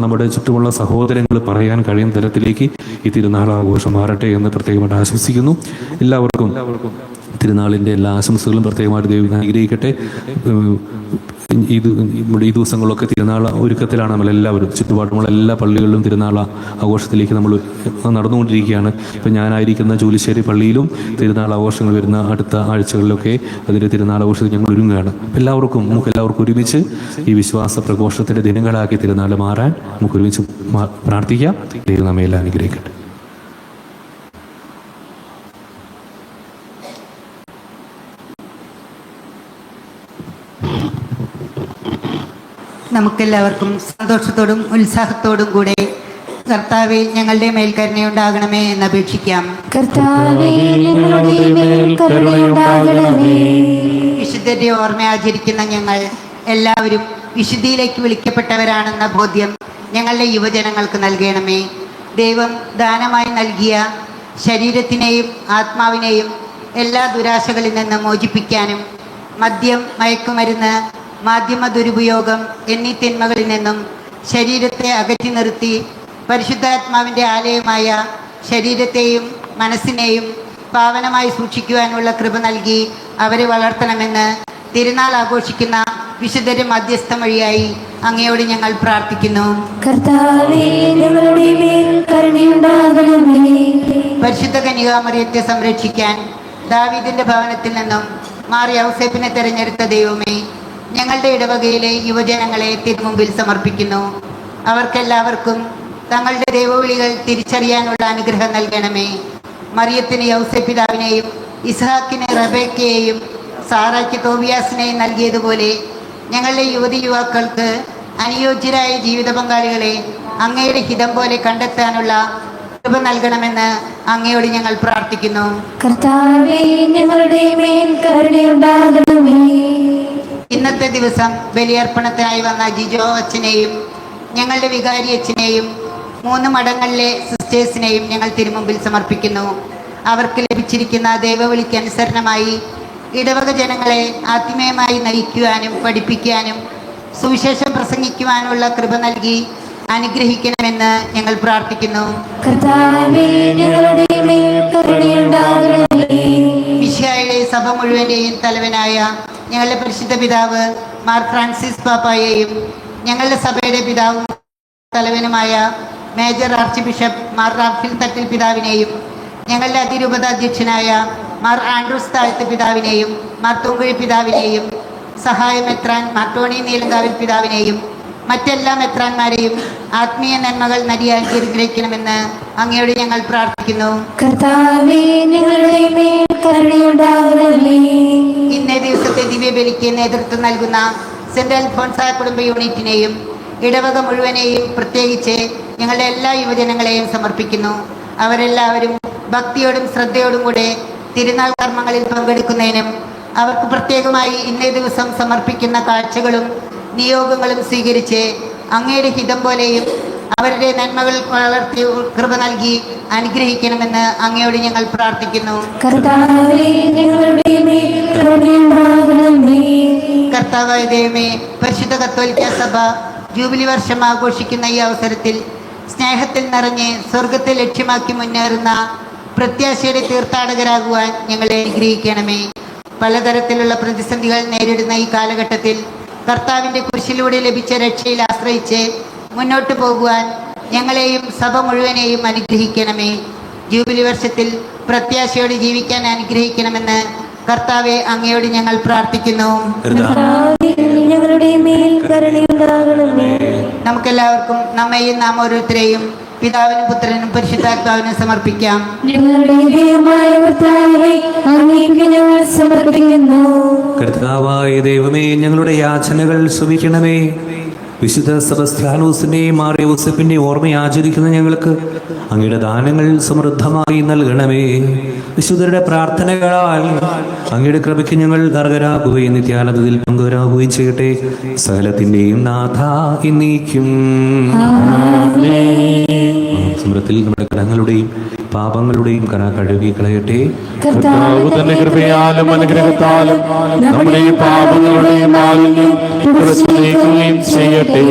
നമ്മുടെ ചുറ്റുമുള്ള സഹോദരങ്ങൾ പറയാൻ കഴിയുന്ന തരത്തിലേക്ക് ഈ തിരുനാൾ ആഘോഷം മാറട്ടെ എന്ന് പ്രത്യേകമായിട്ട് ആശംസിക്കുന്നു. എല്ലാവർക്കും തിരുനാളിൻ്റെ എല്ലാ ആശംസകളും പ്രത്യേകമായിട്ട് ദൈവം അനുഗ്രഹിക്കട്ടെ. ഈ ദിവസങ്ങളൊക്കെ തിരുനാൾ ഒരുക്കത്തിലാണ് നമ്മളെല്ലാവരും. ചുറ്റുപാടുമുള്ള എല്ലാ പള്ളികളിലും തിരുനാൾ ആഘോഷത്തിലേക്ക് നമ്മൾ നടന്നുകൊണ്ടിരിക്കുകയാണ്. ഇപ്പം ഞാനായിരിക്കുന്ന ജോലിശ്ശേരി പള്ളിയിലും തിരുനാൾ ആഘോഷങ്ങൾ വരുന്ന അടുത്ത ആഴ്ചകളിലൊക്കെ അതിൻ്റെ തിരുനാൾ ആഘോഷത്തിൽ ഞങ്ങൾ ഒരുങ്ങുകയാണ്. നമുക്ക് എല്ലാവർക്കും ഒരുമിച്ച് ഈ വിശ്വാസ പ്രഘോഷത്തിൻ്റെ ദിനങ്ങളാക്കി തിരുനാൾ മാറാൻ നമുക്ക് ഒരുമിച്ച് പ്രാർത്ഥിക്കാം. ദൈവം നമ്മെ എല്ലാം അനുഗ്രഹിക്കട്ടെ. നമുക്കെല്ലാവർക്കും സന്തോഷത്തോടും ഉത്സാഹത്തോടും കൂടെ കർത്താവേ ഞങ്ങളുടെ മേൽ കരുണയുണ്ടാകണമേ എന്ന് അപേക്ഷിക്കാം. കർത്താവേ ഞങ്ങളുടെ മേൽ കരുണയുണ്ടാകണമേ. വിശുദ്ധരുടെ ഓർമ്മ ആചരിക്കുന്ന ഞങ്ങൾ എല്ലാവരും വിശുദ്ധിയിലേക്ക് വിളിക്കപ്പെട്ടവരാണെന്ന ബോധ്യം ഞങ്ങളുടെ യുവജനങ്ങൾക്ക് നൽകണമേ. ദൈവം ദാനമായി നൽകിയ ശരീരത്തിനെയും ആത്മാവിനെയും എല്ലാ ദുരാശകളിൽ നിന്ന് മോചിപ്പിക്കാനും മദ്യം, മയക്കുമരുന്ന്, മാധ്യമ ദുരുപയോഗം എന്നീ തിന്മകളിൽ നിന്നും ശരീരത്തെ അകറ്റി നിർത്തി പരിശുദ്ധാത്മാവിൻ്റെ ആലയമായ ശരീരത്തെയും മനസ്സിനെയും പാവനമായി സൂക്ഷിക്കുവാനുള്ള കൃപ നൽകി അവരെ വളർത്തണമെന്ന് തിരുനാൾ ആഘോഷിക്കുന്ന വിശുദ്ധരുടെ മധ്യസ്ഥം വഴിയായി അങ്ങയോട് ഞങ്ങൾ പ്രാർത്ഥിക്കുന്നു. കർത്താവേ ഞങ്ങളുടെ മേൽ കരുണയുണ്ടാകണമേ. പരിശുദ്ധ കന്യകാമറിയത്തെ സംരക്ഷിക്കാൻ ദാവീദിന്റെ ഭവനത്തിൽ നിന്നും മാർ യൗസേപ്പിനെ തെരഞ്ഞെടുത്ത ദൈവമേ, ഞങ്ങളുടെ ഇടവകയിലെ യുവജനങ്ങളെ തിരുമുമ്പിൽ സമർപ്പിക്കുന്നു. അവർക്കെല്ലാവർക്കും തങ്ങളുടെ ദൈവവിളികൾ തിരിച്ചറിയാനുള്ള അനുഗ്രഹം നൽകണമേ. മറിയത്തിന് യൗസേപ്പ് പിതാവിനെയും ഇസ്ഹാക്കിന് റബേക്കയെയും സാറായ്ക്ക് തോബിയാസിനെയും നൽകിയതുപോലെ ഞങ്ങളുടെ യുവതി യുവാക്കൾക്ക് അനുയോജ്യരായ ജീവിത പങ്കാളികളെ അങ്ങയുടെ ഹിതം പോലെ കണ്ടെത്താനുള്ള കൃപ നൽകണമെന്ന് അങ്ങയോട് ഞങ്ങൾ പ്രാർത്ഥിക്കുന്നു. കർത്താവേ, ഞങ്ങളുടെ മേൽ കരുണയുണ്ടാകണമേ. ഇന്നത്തെ ദിവസം ബലിയർപ്പണത്തിനായി വന്ന ജിജോ അച്ഛനെയും ഞങ്ങളുടെ വികാരി അച്ഛനെയും 3 മഠങ്ങളിലെ സിസ്റ്റേഴ്സിനെയും ഞങ്ങൾ തിരുമുമ്പിൽ സമർപ്പിക്കുന്നു. അവർക്ക് ലഭിച്ചിരിക്കുന്ന ദൈവവിളിക്ക് അനുസരണമായി ഇടവക ജനങ്ങളെ ആത്മീയമായി നയിക്കുവാനും പഠിപ്പിക്കാനും സുവിശേഷം പ്രസംഗിക്കുവാനുള്ള കൃപ നൽകി അനുഗ്രഹിക്കണമെന്ന് ഞങ്ങൾ പ്രാർത്ഥിക്കുന്നു. കർത്താവേ, ഞങ്ങളുടെ മേൽ കരുണയുണ്ടാകണമേ. മിശിഹായിലെ സഭ മുഴുവൻ്റെയും തലവനായ ഞങ്ങളുടെ പരിശുദ്ധ പിതാവ് മാർ ഫ്രാൻസിസ് പാപ്പായെയും ഞങ്ങളുടെ സഭയുടെ പിതാവും തലവനുമായ major archbishop Mar Raphael തട്ടിൽ പിതാവിനെയും ഞങ്ങളുടെ അതിരൂപത അധ്യക്ഷനായ മാർ ആൻഡ്രൂസ് താഴത്ത് പിതാവിനെയും മാർ തൂങ്കുഴി പിതാവിനെയും സഹായ മെത്രാൻ മാർ ടോണി നീലങ്കാവിൽ പിതാവിനെയും മറ്റെല്ലാ മെത്രാന്മാരെയും ആത്മീയ നന്മകൾ നടിയായി അനുഗ്രഹിക്കണമെന്ന് അങ്ങയോട് ഞങ്ങൾ പ്രാർത്ഥിക്കുന്നു. കർത്താവേ, ഞങ്ങളുടെ മേൽ കരുണയുണ്ടാകണമേ. ഇന്നേ ദിവസത്തെ ദിവ്യബലിക്ക് നേതൃത്വം നൽകുന്ന സെന്റ് അൽഫോൺസ കുടുംബ യൂണിറ്റിനെയും ഇടവക മുഴുവനെയും പ്രത്യേകിച്ച് ഞങ്ങളുടെ എല്ലാ യുവജനങ്ങളെയും സമർപ്പിക്കുന്നു. അവരെല്ലാവരും ഭക്തിയോടും ശ്രദ്ധയോടും കൂടെ തിരുനാൾ കർമ്മങ്ങളിൽ പങ്കെടുക്കുന്നതിനും അവർക്ക് പ്രത്യേകമായി ഇന്നേ ദിവസം സമർപ്പിക്കുന്ന കാഴ്ചകളും നിയോഗങ്ങളും സ്വീകരിച്ച് അങ്ങയുടെ ഹിതം പോലെയും അവരുടെ നന്മകൾ വളർത്തി കൃപ നൽകി അനുഗ്രഹിക്കണമെന്ന് അങ്ങയോട് ഞങ്ങൾ പ്രാർത്ഥിക്കുന്നു. കർത്താവേ, ഞങ്ങളുടെ മേൽ കരുണയുണ്ടാകണമേ. കർത്താവായ ദൈവമേ, പരിശുദ്ധ കത്തോലിക്ക സഭ ജൂബിലി വർഷം ആഘോഷിക്കുന്ന ഈ അവസരത്തിൽ സ്നേഹത്തിൽ നിറഞ്ഞ് സ്വർഗത്തെ ലക്ഷ്യമാക്കി മുന്നേറുന്ന പ്രത്യാശയുടെ തീർത്ഥാടകരാകുവാൻ ഞങ്ങളെ അനുഗ്രഹിക്കണമേ. പലതരത്തിലുള്ള പ്രതിസന്ധികൾ നേരിടുന്ന ഈ കാലഘട്ടത്തിൽ കർത്താവിൻ്റെ കുരിശിലൂടെ ലഭിച്ച രക്ഷയിൽ ആശ്രയിച്ച് മുന്നോട്ട് പോകുവാൻ ഞങ്ങളെയും സഭ മുഴുവനെയും അനുഗ്രഹിക്കണമേ. ജൂബിലി വർഷത്തിൽ പ്രത്യാശയോടെ ജീവിക്കാൻ അനുഗ്രഹിക്കണമെന്ന് കർത്താവെ അങ്ങയോട് ഞങ്ങൾ പ്രാർത്ഥിക്കുന്നു. കർത്താവേ, ഞങ്ങളുടെ മേൽ കരുണയുണ്ടാകണമേ. നമുക്കെല്ലാവർക്കും നമ്മയും നാം ഓരോരുത്തരെയും പിതാവിനും പുത്രനും പരിശുദ്ധാത്മാവിനും സമർപ്പിക്കാം. ഞങ്ങളുടെ ദൈവമായ കർത്താവേ, അങ്ങേക്ക് ഞങ്ങൾ സമർപ്പിക്കുന്നു. കർത്താവായ ദൈവമേ, ഞങ്ങളുടെ യാചനകൾ ശ്രമിക്കണമേ. വിശുദ്ധ സെബസ്ത്യാനോസിന്റെയും മാർ യൗസേപ്പിന്റെയും ഓർമ്മ ആചരിക്കുന്ന ഞങ്ങൾക്ക് അങ്ങയുടെ ദാനങ്ങൾ സമൃദ്ധമായി നൽകണമേ. വിശുദ്ധരുടെ പ്രാർത്ഥനകളാൽ അങ്ങയുടെ കൃപയ്ക്ക് ഞങ്ങൾ അർഹരാകുകയും നിത്യാനന്ദത്തിൽ പങ്കുവരാകുകയും ചെയ്യട്ടെ. സകലത്തിന്റെയും നാഥ എന്നേക്കും. സമൃദ്ധത്തിൽ നമ്മുടെ കടങ്ങളുടെയും പാപങ്ങളുടെയും കര കഴുകി കളയട്ടെ. കർത്താവ് തന്റെ കൃപയാലും അനുഗ്രഹത്താലും നമ്മുടെ ഈ പാപങ്ങളുടെയും മാലിന്യം തുടച്ചു നീക്കുകയും ചെയ്യട്ടെ.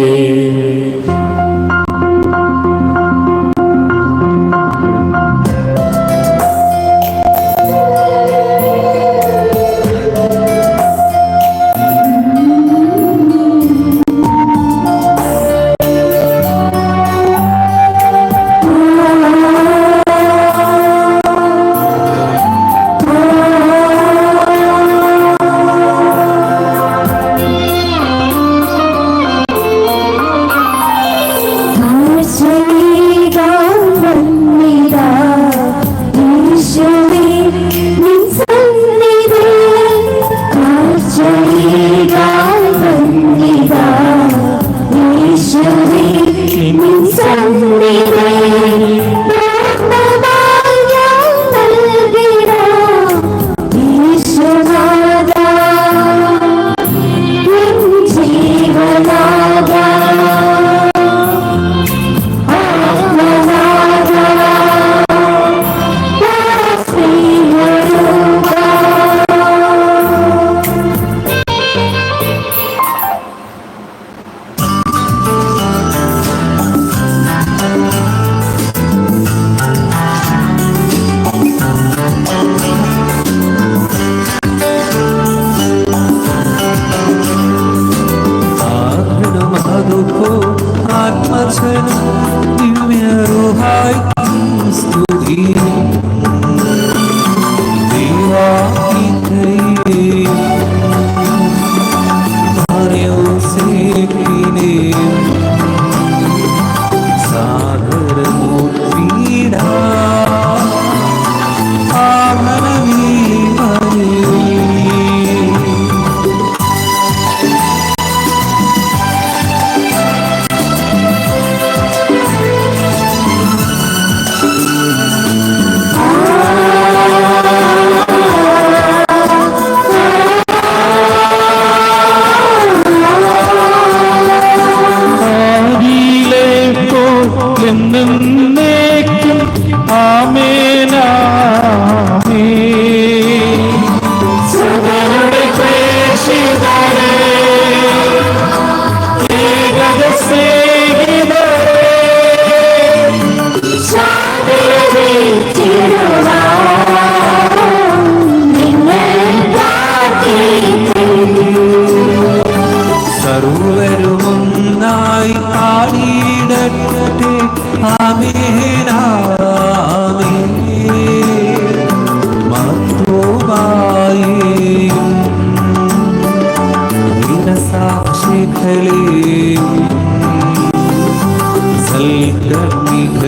സൽക്കർമ്മികളെയും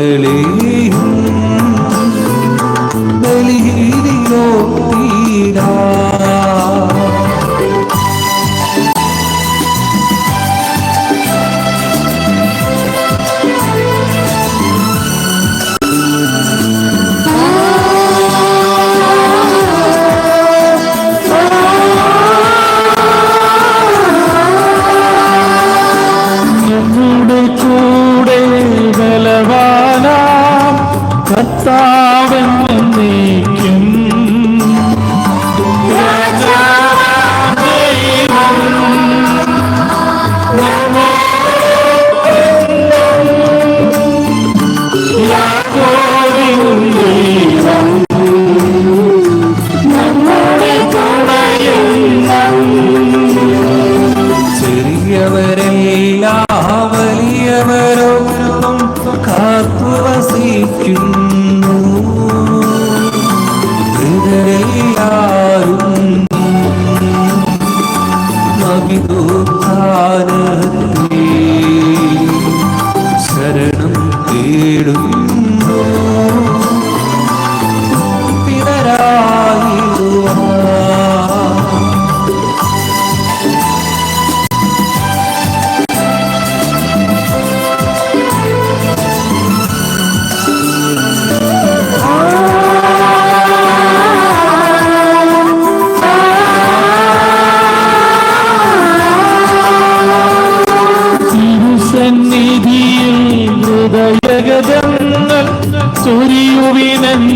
ബലിയിലോ തീരാ. നമ്മുടെ കൂടെ ബലവാനാം കർത്താവെന്നേക്കും ചെറിയവരെല്ലാം വലിയവരൊന്നും കാത്തുവസിക്കുന്നു. ഇവരെല്ലാരും നബിദുഃഖാനത്തെ ശരണം തേടുന്നു. പിതരായിടുവാ തിരുസന്നിധിയിൽ ഹൃദയഗതങ്ങൾ ചൊരിയുവിനേക്കും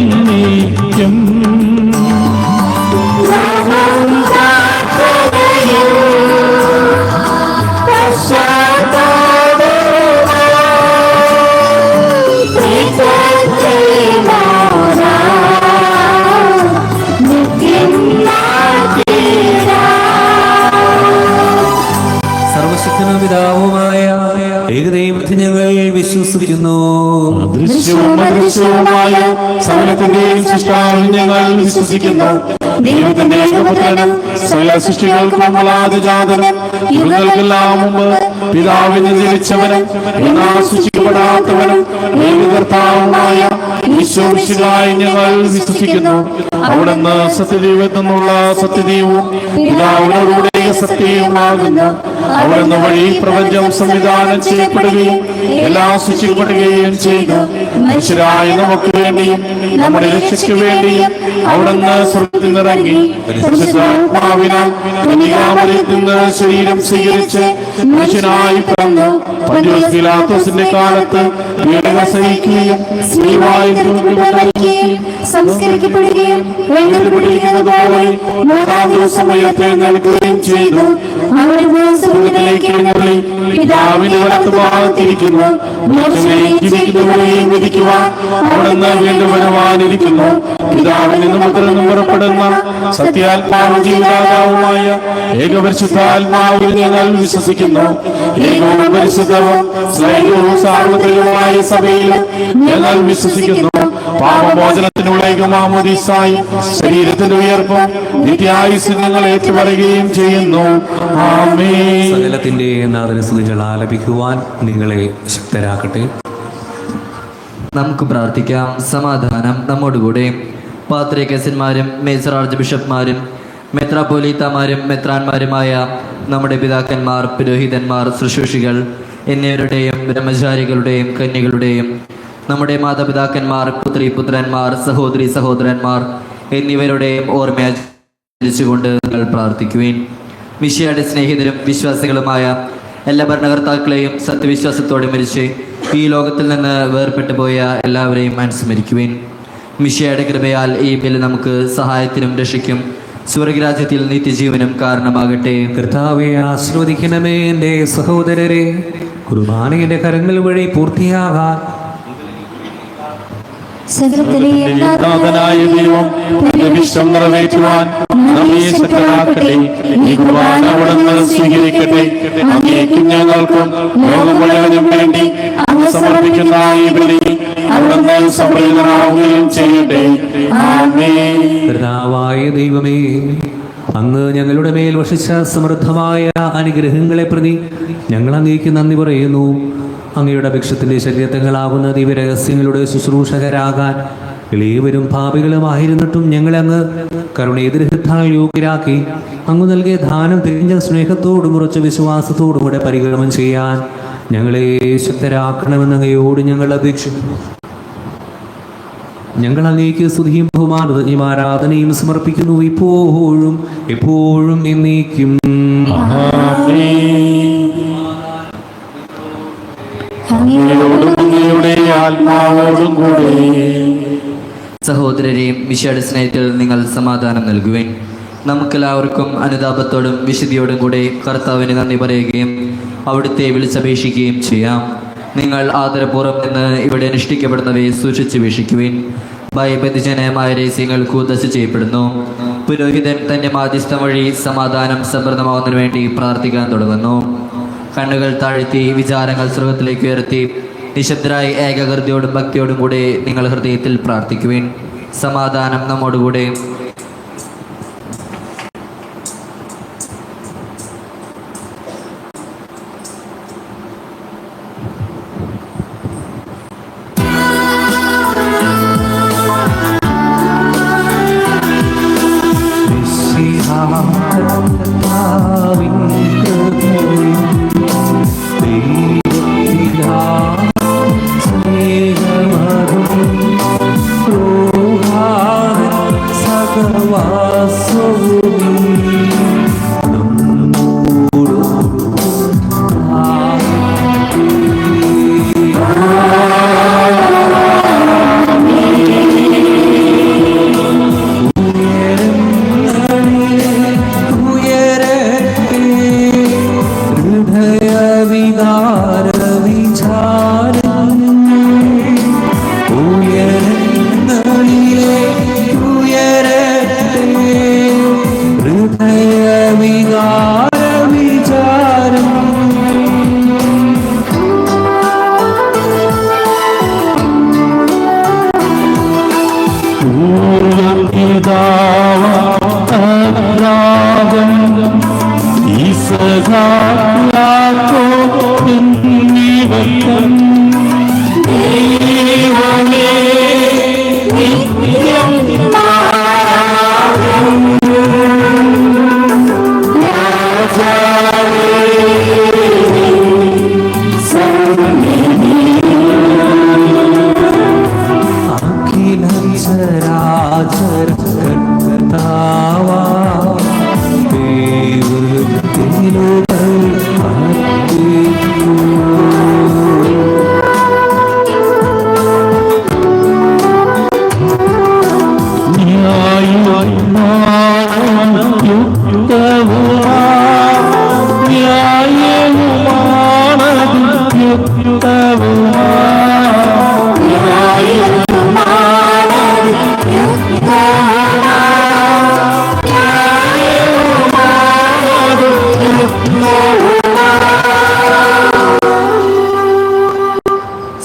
സർവശക്തനും പിതാവുമായ ഏകദൈവത്തിൽ ഞങ്ങൾ വിശ്വസിക്കുന്നു. ദൃശ്യവും അദൃശ്യവുമായ സകലത്തിന്റെയും സൃഷ്ടാവിൽ ഞങ്ങൾ വിശ്വസിക്കുന്നു. ദൈവത്തിന്റെ ഏകപുത്രനും സകല സൃഷ്ടികൾക്കും മുമ്പ് യുഗങ്ങൾക്കെല്ലാം മുമ്പ് പിതാവിന് ജനിച്ചവനും എന്നാൽ സൃഷ്ടിക്കപ്പെടാത്തവനും ഏകകർത്താവുമായ ഈശോമിശിഹായി ഞങ്ങൾ വിശ്വസിക്കുന്നു. അവിടുന്ന് സത്യദൈവത്തിൽ നിന്നുള്ള സത്യദൈവവും പിതാവിനോടുകൂടെ സത്യവുമാകുന്നു. അവിടുന്ന് വഴി പ്രപഞ്ചം സംവിധാനം ചെയ്യപ്പെടുകയും എല്ലാം സൃഷ്ടിക്കപ്പെടുകയും ചെയ്തു. മനുഷ്യരായ നമുക്ക് വേണ്ടിയും നമ്മുടെ രക്ഷയ്ക്ക് വേണ്ടിയും അവിടുന്ന് സ്വർഗ്ഗത്തിൽ നിന്നിറങ്ങി പരിശുദ്ധാത്മാവിനാൽ കന്യകാമറിയത്തിൽ നിന്ന് ശരീരം സ്വീകരിച്ച് മനുഷ്യനായി പിറന്നു. പന്തിയോസ് പീലാത്തോസിന്റെ കാലത്ത് പീഡന സഹിക്കുകയും സ്ത്രീവായി സംസ്കരിക്കപ്പെടുകയും പോലെ മൂന്നാം ദിവസം ഉയർത്തെഴുന്നേൽക്കുകയും ചെയ്തു. സ്വർഗ്ഗത്തിലേക്ക് എഴുന്നള്ളി പിതാവിന്റെ വലത്തുഭാഗത്തിരിക്കുന്നു. ജീവിക്കുന്നവരെയും വിധിക്കുവാൻ അവിടുന്ന് വീണ്ടും വരുവാനിരിക്കുന്നു. പിതാവിൽ നിന്നും പുത്രനും പുറപ്പെടുന്ന സത്യാത്മാവും ജീവദാതാവുമായ ഏകപരിശുദ്ധാത്മാവിൽ ഞങ്ങൾ വിശ്വസിക്കുന്നു. ഏകവും പരിശുദ്ധവും സ്നേഹവും സാർവത്രികവുമായ സഭയിൽ ഞങ്ങൾ വിശ്വസിക്കുന്നു. പാപമോചനത്തിനുള്ള ഏകമാമോദീസായി ശരീരത്തിന്റെ ഉയർപ്പും നിത്യായുസ് ഞങ്ങൾ ഏറ്റുപറയുകയും ചെയ്യുന്നു. ആമേൻ. സകലത്തിന്റെ നാഥന സ്തുതികൾ ആലപിക്കുവാൻ നിങ്ങളെ ശക്തരാക്കട്ടെ. നമുക്ക് പ്രാർത്ഥിക്കാം. സമാധാനം നമ്മോടുകൂടെ. പാത്രികേസന്മാരും മേജർ ആർച്ച് ബിഷപ്പ്മാരും മെത്രാപ്പോലീത്തമാരും മെത്രാന്മാരുമായ നമ്മുടെ പിതാക്കന്മാർ, പുരോഹിതന്മാർ, ശുശ്രൂഷികൾ എന്നിവരുടെയും ബ്രഹ്മചാരികളുടെയും കന്യകളുടെയും നമ്മുടെ മാതാപിതാക്കന്മാർ, പുത്രന്മാർ, സഹോദരന്മാർ എന്നിവരുടെയും ഓർമ്മയാചരിച്ചുകൊണ്ട് നിങ്ങൾ പ്രാർത്ഥിക്കുവിൻ. വിശിയുടെ സ്നേഹിതരും വിശ്വാസികളുമായ എല്ലാ ഭരണകർത്താക്കളെയും സത്യവിശ്വാസത്തോടെ മരിച്ച് ഈ ലോകത്തിൽ നിന്ന് വേർപെട്ടു പോയ എല്ലാവരെയും അനുസ്മരിക്കുവിൻ. മിശിയുടെ കൃപയാൽ ഈ ബലി നമുക്ക് സഹായത്തിനും രക്ഷയ്ക്കും സ്വർഗരാജ്യത്തിൽ നിത്യജീവനും കാരണമാകട്ടെ. കർത്താവെ ആശീർവദിക്കണമേ. എൻ്റെ സഹോദരരെ, കുർബാനയുടെ കരങ്ങൾ വഴി പൂർത്തിയാകാൻ നാഥനായ ദൈവം തന്റെ വിശ്വം നിറവേറ്റുവാൻ നമ്മെ ശക്തരാക്കട്ടെ. ഈ കുർബാന അവിടുന്ന് സ്വീകരിക്കട്ടെ. അങ്ങേക്കും ഞങ്ങൾക്കും ലോകം മുഴുവനും വേണ്ടി അങ്ങ് സമർപ്പിക്കുന്ന ഈ ബലി അവിടുന്ന് സംപ്രീതനാവുകയും ചെയ്യട്ടെ. ആമേൻ. കർത്താവായ ദൈവമേ, അങ്ങ് ഞങ്ങളുടെ മേൽ വർഷിച്ച സമൃദ്ധമായ അനുഗ്രഹങ്ങളെ പ്രതി ഞങ്ങൾ അങ്ങേക്ക് നന്ദി പറയുന്നു. അങ്ങയുടെ ഭിക്ഷത്തിന്റെ ശരീരങ്ങളാകുന്ന ദിവ്യരഹസ്യങ്ങളുടെ ശുശ്രൂഷകരാകാൻ എളിയവരും പാപികളുമായിരുന്നിട്ടും ഞങ്ങളെ അങ്ങ് കരുണേതിരഹത്താൽ യോഗ്യരാക്കി അങ്ങ് നൽകിയ ദാനം തിരിഞ്ഞ സ്നേഹത്തോടും ഉറച്ച വിശ്വാസത്തോടും കൂടെ പരികർമ്മം ചെയ്യാൻ ഞങ്ങളെ ശക്തരാക്കണമെന്ന് അങ്ങയോട് ഞങ്ങൾ അപേക്ഷിക്കുന്നു. ഞങ്ങൾ അങ്ങേക്ക് സ്തുതിയും ബഹുമാനവും ആരാധനയും സമർപ്പിക്കുന്നു, ഇപ്പോഴും എപ്പോഴും എന്നേക്കും. ആത്മാവോടും കൂടെ. സഹോദരരെയും വിശാല സ്നേഹത്തിൽ നിങ്ങൾ സമാധാനം നൽകുവേൻ. നമുക്കെല്ലാവർക്കും അനുതാപത്തോടും വിശുദ്ധിയോടും കൂടെ കർത്താവിന് നന്ദി പറയുകയും അവിടുത്തെ വിളിച്ചപേക്ഷിക്കുകയും ചെയ്യാം. നിങ്ങൾ ആദരപൂർവ്വം നിന്ന് ഇവിടെ അനുഷ്ഠിക്കപ്പെടുന്നവയെ സൂക്ഷിച്ച് വീക്ഷിക്കുവിൻ. ഭയബന്ധിജനമായ രഹസ്യങ്ങൾ കൂതസ് ചെയ്യപ്പെടുന്നു. പുരോഹിതൻ തന്റെ മാധ്യസ്ഥം വഴി സമാധാനം സമൃദ്ധമാവുന്നതിനു വേണ്ടി പ്രാർത്ഥിക്കാൻ തുടങ്ങുന്നു. കണ്ണുകൾ താഴ്ത്തി വിചാരങ്ങൾ സ്വർഗത്തിലേക്ക് ഉയർത്തി നിശബ്ദരായി ഏകാഗ്രതയോടും ഭക്തിയോടും കൂടെ നിങ്ങൾ ഹൃദയത്തിൽ പ്രാർത്ഥിക്കുവിൻ. സമാധാനം നമ്മോടുകൂടെ.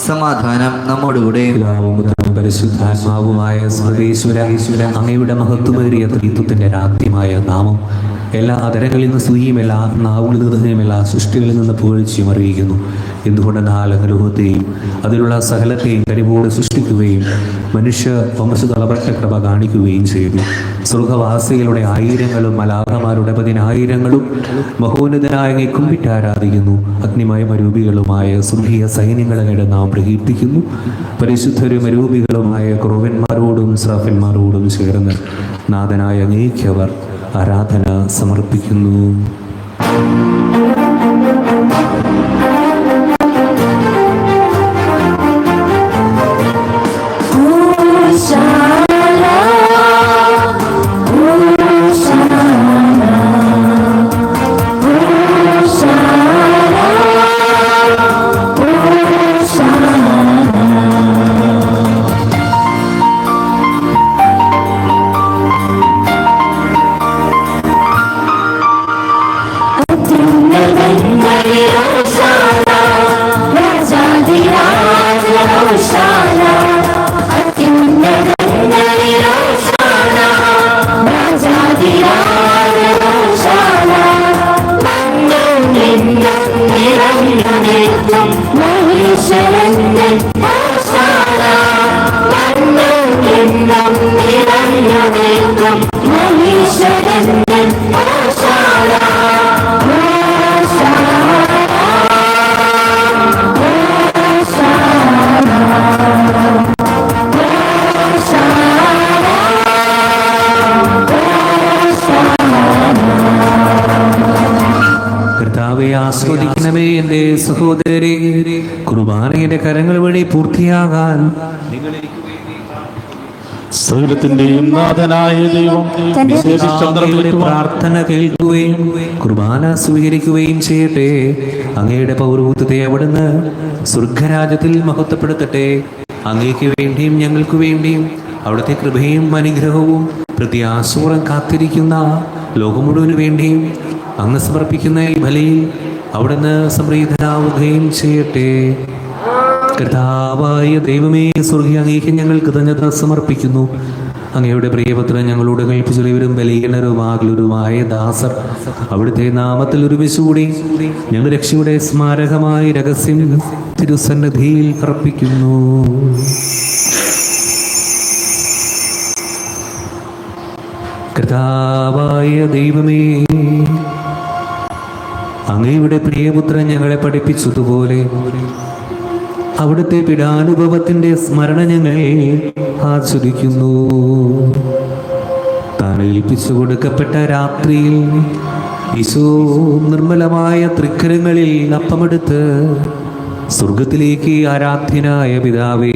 സമാധാനം നമ്മോടുകൂടെ. പരിശുദ്ധാത്മാവുമായ സർവേശ്വര അങ്ങയുടെ മഹത്വമേറിയ ത്രിത്വത്തിന്റെ രാജ്യമായ നാമം എല്ലാ അതരങ്ങളിൽ നിന്ന് സ്തുതിയും എല്ലാ നാവുകളിൽ നിന്നും എല്ലാ സൃഷ്ടികളിൽ നിന്ന് പുകഴ്ചയും അറിയിക്കുന്നു. എന്തുകൊണ്ടെന്നാൽ ലോകത്തെയും അതിലുള്ള സകലത്തെയും കരിവോട് സൃഷ്ടിക്കുകയും മനുഷ്യ വംശതലപറ്റ കൃപ കാണിക്കുകയും ചെയ്തു. സ്വർഗവാസികളുടെ ആയിരങ്ങളും മലാഹമാരുടെ 10,000 മഹോന്നതനായ കുമ്പിട്ട് ആരാധിക്കുന്നു. അഗ്നിമയ മരൂപികളുമായ സ്വർഗീയ സൈന്യങ്ങളെ നാം പ്രകീർത്തിക്കുന്നു. പരിശുദ്ധരും മരൂപികളുമായ ക്രോവന്മാരോടും സ്രാഫന്മാരോടും ചേർന്ന് നാഥനായ അങ്ങേക്കവർ ആരാധന സമർപ്പിക്കുന്നു. മഹേശ്വരന്റെ ഓശാന മണ്ണും എന്നും നിറഞ്ഞു നിൽക്കും മഹേശ്വരന്റെ ഓശാന കർത്താവെ ആസ്വദിക്കണമേ എൻ്റെ സഹോദരരെ. കുർബാനയുടെ കരങ്ങൾ വഴി പൂർത്തിയാകാൻ സകലത്തിന്റെയും നാഥനായ ദൈവം അങ്ങയുടെ പ്രാർത്ഥന കേൾക്കുകയും കുർബാന സ്വീകരിക്കുകയും ചെയ്യട്ടെ. അങ്ങയുടെ പൗരോഹിത്യത്തെ അവിടുന്ന് സ്വർഗരാജ്യത്തിൽ മഹത്വപ്പെടുത്തട്ടെ. അങ്ങേക്ക് വേണ്ടിയും ഞങ്ങൾക്ക് വേണ്ടിയും അവിടുത്തെ കൃപയും അനുഗ്രഹവും പ്രത്യാശയോടെ കാത്തിരിക്കുന്ന ലോകം മുഴുവന് വേണ്ടിയും അങ്ങ് സമർപ്പിക്കുന്ന ഈ ബലിയിൽ അവിടുന്ന് സംപ്രീതനാവുകയും ചെയ്യട്ടെ. കർത്താവായ ദൈവമേ, സ്വർഗീയ അങ്ങേക്ക് ഞങ്ങൾ കൃതജ്ഞത സമർപ്പിക്കുന്നു. അങ്ങയുടെ പ്രിയപുത്രൻ ഞങ്ങളോട് കൽപ്പിച്ചവരും ബലഹീനരുമാകലുരുമായ ദാസർ അവിടുത്തെ നാമത്തിൽ ഒരുമിച്ചുകൂടി ഞങ്ങൾ രക്ഷയുടെ സ്മാരകമായി രഹസ്യം തിരുസന്നിധിയിൽ അർപ്പിക്കുന്നു. കർത്താവായ ദൈവമേ, അങ്ങയുടെ പ്രിയപുത്രൻ ഞങ്ങളെ പഠിപ്പിച്ചതുപോലെ അവിടുത്തെ പീഡാനുഭവത്തിന്റെ സ്മരണ ഞങ്ങൾ ആസ്വദിക്കുന്നു. താൻ ഏൽപ്പിച്ചു കൊടുക്കപ്പെട്ട രാത്രിയിൽ ഈശോ നിർമ്മലമായ തൃക്കരങ്ങളിൽ അപ്പമെടുത്ത് സ്വർഗത്തിലേക്ക് ആരാധ്യനായ പിതാവേ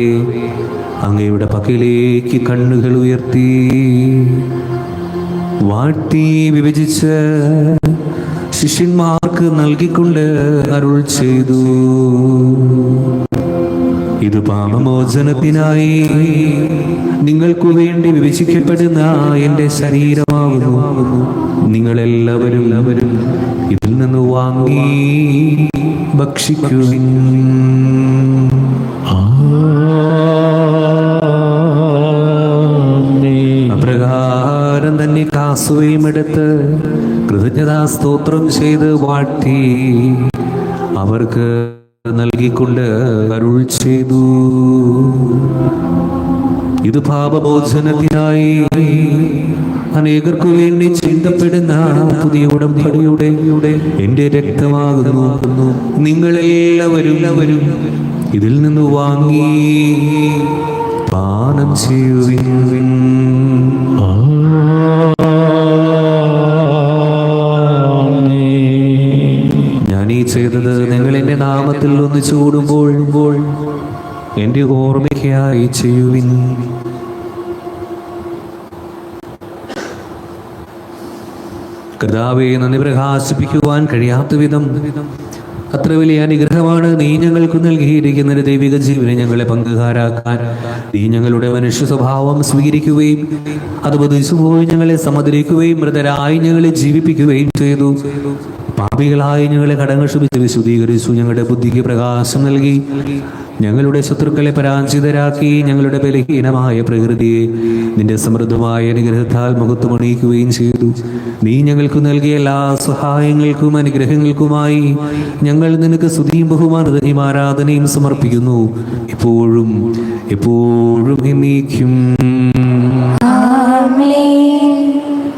അങ്ങയുടെ പക്കലേക്ക് കണ്ണുകൾ ഉയർത്തി വാഴ്ത്തി വിഭജിച്ച് ശിഷ്യന്മാർക്ക് നൽകിക്കൊണ്ട് അരുൾ ചെയ്തു, ഇത് പാപമോചനത്തിനായി നിങ്ങൾക്കു വേണ്ടി വിഭജിക്കപ്പെടുന്ന എൻ്റെ ശരീരമാകുന്നു. നിങ്ങളെല്ലാവരും ഇതിൽ നിന്ന് വാങ്ങി ഭക്ഷിക്കുവിൻ. അപ്രകാരം തന്നെ കാസുവയും എടുത്ത് കൃതജ്ഞതാ സ്തോത്രം ചെയ്ത് വാഴ്ത്തി അവർക്ക് നൽകിക്കൊണ്ട് അരുൾ ചെയ്തു, ഇത് പാപമോചനത്തിനായി അനേകർക്കു വേണ്ടി ചിന്തപ്പെടുന്ന പുതിയ ഉടമ്പടിയുടെ എൻ്റെ രക്തമാകുന്നു. നിങ്ങളെല്ലാവരും ഇതിൽ നിന്ന് വാങ്ങി പാനം ചെയ്യുവിൻ. ഞാനീ ചെയ്തത് നിങ്ങൾ എൻ്റെ നാമത്തിൽ ഒന്ന് ചൂടുമ്പോൾ എൻ്റെ ഓർമ്മയ്ക്കായി ചെയ്യുവിൻ. കർത്താവേ, നന്ദി പ്രകാശിപ്പിക്കുവാൻ കഴിയാത്ത വിധം അത്ര വലിയ അനുഗ്രഹമാണ് നീ ഞങ്ങൾക്ക് നൽകിയിരിക്കുന്ന ദൈവിക ജീവനെ ഞങ്ങളെ പങ്കുകാരാക്കാൻ. നീ ഞങ്ങളുടെ മനുഷ്യ സ്വഭാവം സ്വീകരിക്കുകയും അത് വധിച്ചുപോയി ഞങ്ങളെ സമുദ്രിക്കുകയും മൃതരായി ഞങ്ങളെ ജീവിപ്പിക്കുകയും ചെയ്തു. പാപികളായി ഞങ്ങളെ കടങ്ങൾ ക്ഷമിച്ച് വിശുദ്ധീകരിച്ചു. ഞങ്ങളുടെ ബുദ്ധിക്ക് പ്രകാശം നൽകി. ഞങ്ങളുടെ ശത്രുക്കളെ പരാജിതരാക്കി. ഞങ്ങളുടെ ബലഹീനമായ പ്രകൃതിയെ നിന്റെ സമൃദ്ധമായ അനുഗ്രഹത്താൽ മുഖത്തുമണിയിക്കുകയും ചെയ്തു. നീ ഞങ്ങൾക്ക് നൽകിയ എല്ലാ സഹായങ്ങൾക്കും അനുഗ്രഹങ്ങൾക്കുമായി ഞങ്ങൾ നിനക്ക് സ്തുതിയും ബഹുമാനവും ആരാധനയും സമർപ്പിക്കുന്നു, എപ്പോഴും എപ്പോഴും എന്നേക്കും.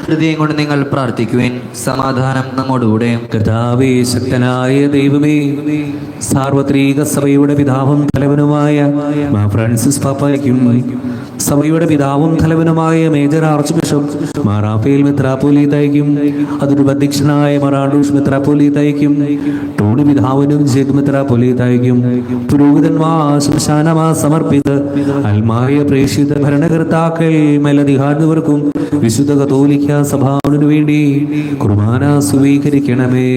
ഹൃദയം കൊണ്ട് നിങ്ങൾ പ്രാർത്ഥിക്കുവിൻ. സമാധാനം നമ്മോടുകൂടെ. കർത്താവേ, ശക്തനായ ദൈവമേ, സാർവത്രിക സഭയുടെ പിതാവും തലവനുമായ മാർ ഫ്രാൻസിസ് പാപ്പായ്ക്കും സഭയുടെ പിതാവും തലവനുമായ major archbishop Mar Raphael മെത്രാപ്പോലീത്തായ്ക്കും അതിരൂപ അധ്യക്ഷനായ മാർ ആൻഡ്രൂസ് മെത്രാപ്പോലീത്തായ്ക്കും ടോണി പിതാവിനും ജേക്ക് മെത്രാപ്പോലീത്തായ്ക്കും പുരോഹിതന്മാർ ശ്മശാനമാ സമർപ്പിത് അൽമായ പ്രേക്ഷിത ഭരണകർത്താക്കൾ മേലധികാരികർക്കും വിശുദ്ധ കത്തോലിക്ക സഭാവിനു വേണ്ടി കുർബാന സ്വീകരിക്കണമേ.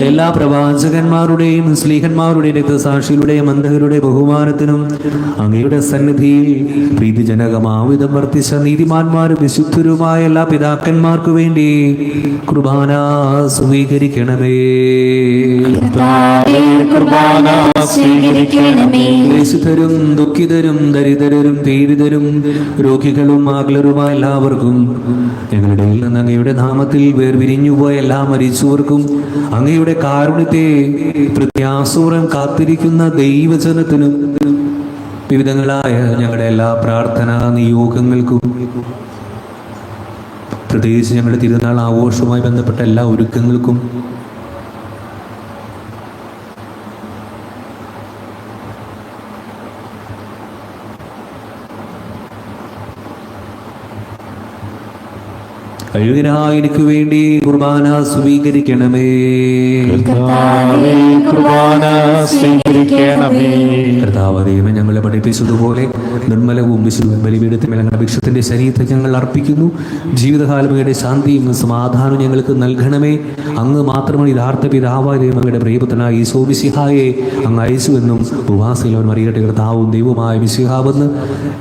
എല്ലാ പ്രവാചകന്മാരുടെയും സ്ലീഹന്മാരുടെയും രക്തസാക്ഷികളുടെയും അന്ധകരുടെ ബഹുമാനത്തിനും അങ്ങയുടെ സന്നിധിയിൽ പ്രീതിജനകമാവിധം വർത്തിച്ച നീതിമാന്മാരും വിശുദ്ധരുമായ എല്ലാ പിതാക്കന്മാർക്കു വേണ്ടി കുർബാന സ്വീകരിക്കണമേ. വിശുദ്ധരും ദുഃഖിതരും ദരിദ്രരും പീഡിതരും ദരിദ്രരും രോഗികളും ആകുലരുമായ എല്ലാവർക്കും ഞങ്ങളുടെ നിന്ന് അങ്ങയുടെ നാമത്തിൽ വേർപിരിഞ്ഞുപോയ എല്ലാ മരിച്ചവർക്കും അങ്ങയുടെ കാരുണ്യത്തെ പ്രത്യാസൂരം കാത്തിരിക്കുന്ന ദൈവജനത്തിനും വിവിധങ്ങളായ ഞങ്ങളുടെ എല്ലാ പ്രാർത്ഥനാ നിയോഗങ്ങൾക്കും പ്രത്യേകിച്ച് ഞങ്ങളുടെ തിരുനാൾ ആഘോഷവുമായി ബന്ധപ്പെട്ട എല്ലാ ഒരുക്കങ്ങൾക്കും കഴിവിനായിരിക്കു വേണ്ടി കുർബാന സ്വീകരിക്കണമേ. കർത്താവേ, കുർബാന സ്വീകരിക്കണമേ. കർത്താവ് ദൈവം ഞങ്ങളെ പഠിപ്പിച്ചതുപോലെ നിർമ്മലവും വിശുദ്ധ ബലിപീഠത്തിൽ ഞങ്ങളുടെ ഭിക്ഷത്തിന്റെ ശരീരത്തെ ഞങ്ങൾ അർപ്പിക്കുന്നു. ജീവിതകാലമയുടെ ശാന്തിയും സമാധാനവും ഞങ്ങൾക്ക് നൽകണമേ. അങ്ങ് മാത്രമാണ് യഥാർത്ഥ പിതാവായ ദൈവങ്ങളുടെ പ്രിയപുത്രനായ ഈശോ മിശിഹായെ അങ്ങ് അയച്ചുവെന്നും ഉപവാസികളവൻ അറിയട്ടെ. കർത്താവും ദൈവമായ മിശിഹാവെന്ന്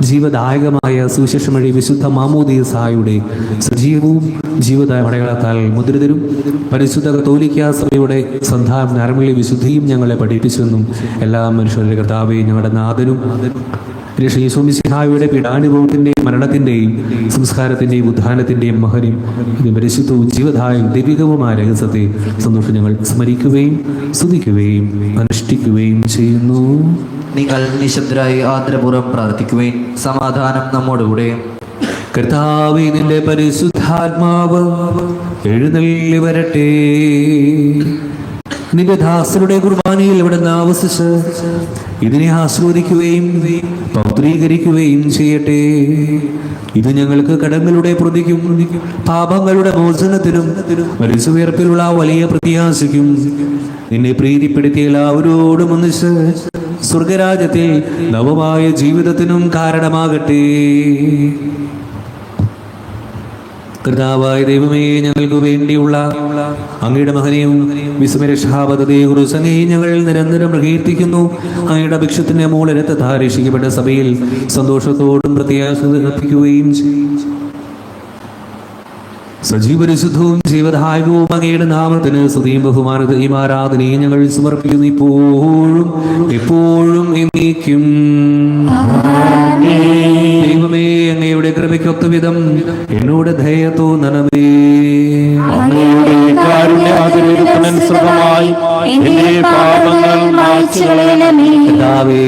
ജീവദായകമായ സുവിശേഷം വഴി വിശുദ്ധ മാമോദീസായുടെ സജീവവും ജീവിതമായ അടയാളത്താൽ മുദ്രിതരും പരിശുദ്ധ കത്തോലിക്ക സഭയുടെ സന്ധാനം നരമ്പിളി വിശുദ്ധിയും ഞങ്ങളെ പഠിപ്പിച്ചെന്നും എല്ലാ മനുഷ്യരുടെ കർത്താവെ ഞങ്ങളുടെ നാഥനും യേശു മിശിഹായുടെ പീഡാനുഭവത്തിന്റെയും മരണത്തിന്റെയും സംസ്കാരത്തിന്റെയും ഉദ്ധാനത്തിന്റെയും മഹനും പരിശുദ്ധവും ജീവദായകവും ദൈവികവുമായ രഹസ്യത്തെ സന്തോഷം ഞങ്ങൾ സ്മരിക്കുകയും സ്തുതിക്കുകയും അനുഷ്ഠിക്കുകയും ചെയ്യുന്നു. നിങ്ങൾ നിശബ്ദരായി ആദരപൂർവ്വം പ്രാർത്ഥിക്കുകയും സമാധാനം നമ്മോടുകൂടെ. കർത്താവേ, നിന്റെ പരിശുദ്ധാത്മാവ് എഴുന്നള്ളി വരട്ടെ. നിന്റെ ദാസരുടെ കുർബാനയിൽ ഇവിടെ ആവസിച്ച് ഇതിനെ ആസ്വദിക്കുകയും പൗത്രീകരിക്കുകയും ചെയ്യട്ടെ. ഇത് ഞങ്ങൾക്ക് കടങ്ങളുടെ പ്രതിക്കും പാപങ്ങളുടെ മോചനത്തിനും മരിച്ചുയർപ്പിലുള്ള വലിയ പ്രത്യാശയ്ക്കും നിന്നെ പ്രീതിപ്പെടുത്തിയ എല്ലാവരോടും ഒന്നിച്ച് സ്വർഗരാജ്യത്തിൽ നവമായ ജീവിതത്തിനും കാരണമാകട്ടെ. കർത്താവായ ദൈവമേ, ഞങ്ങൾക്ക് വേണ്ടിയുള്ള അങ്ങയുടെ മഹനീയവും വിസ്മരക്ഷാപദ്ധതിയെക്കുറിച്ച് അങ്ങയെ ഞങ്ങൾ നിരന്തരം പ്രകീർത്തിക്കുന്നു. അങ്ങയുടെ അഭിക്ഷത്തിന്റെ മൂലരക്തത്താൽ രക്ഷിക്കപ്പെട്ട സഭയിൽ സന്തോഷത്തോടും പ്രത്യാശ അർപ്പിക്കുകയും ചെയ്യും. സജീവരിശുദ്ധവും ജീവദായകവും അങ്ങയുടെ നാമത്തിന് സ്തുതിയും ബഹുമാനതയും ആരാധനയും ഞങ്ങൾ സമർപ്പിക്കുന്നു, ഇപ്പോഴും എപ്പോഴും എന്നേക്കും. ദൈവമേ, അങ്ങയുടെ കൃപയ്ക്കൊത്ത വിധം എന്നോട് ദയ തോന്നണമേ. അങ്ങയുടെ കാരുണ്യാതിരേകത്തിനനുസൃതമായി എന്റെ പാപങ്ങൾ മായ്ച്ചു കളയണമേ. കർത്താവേ,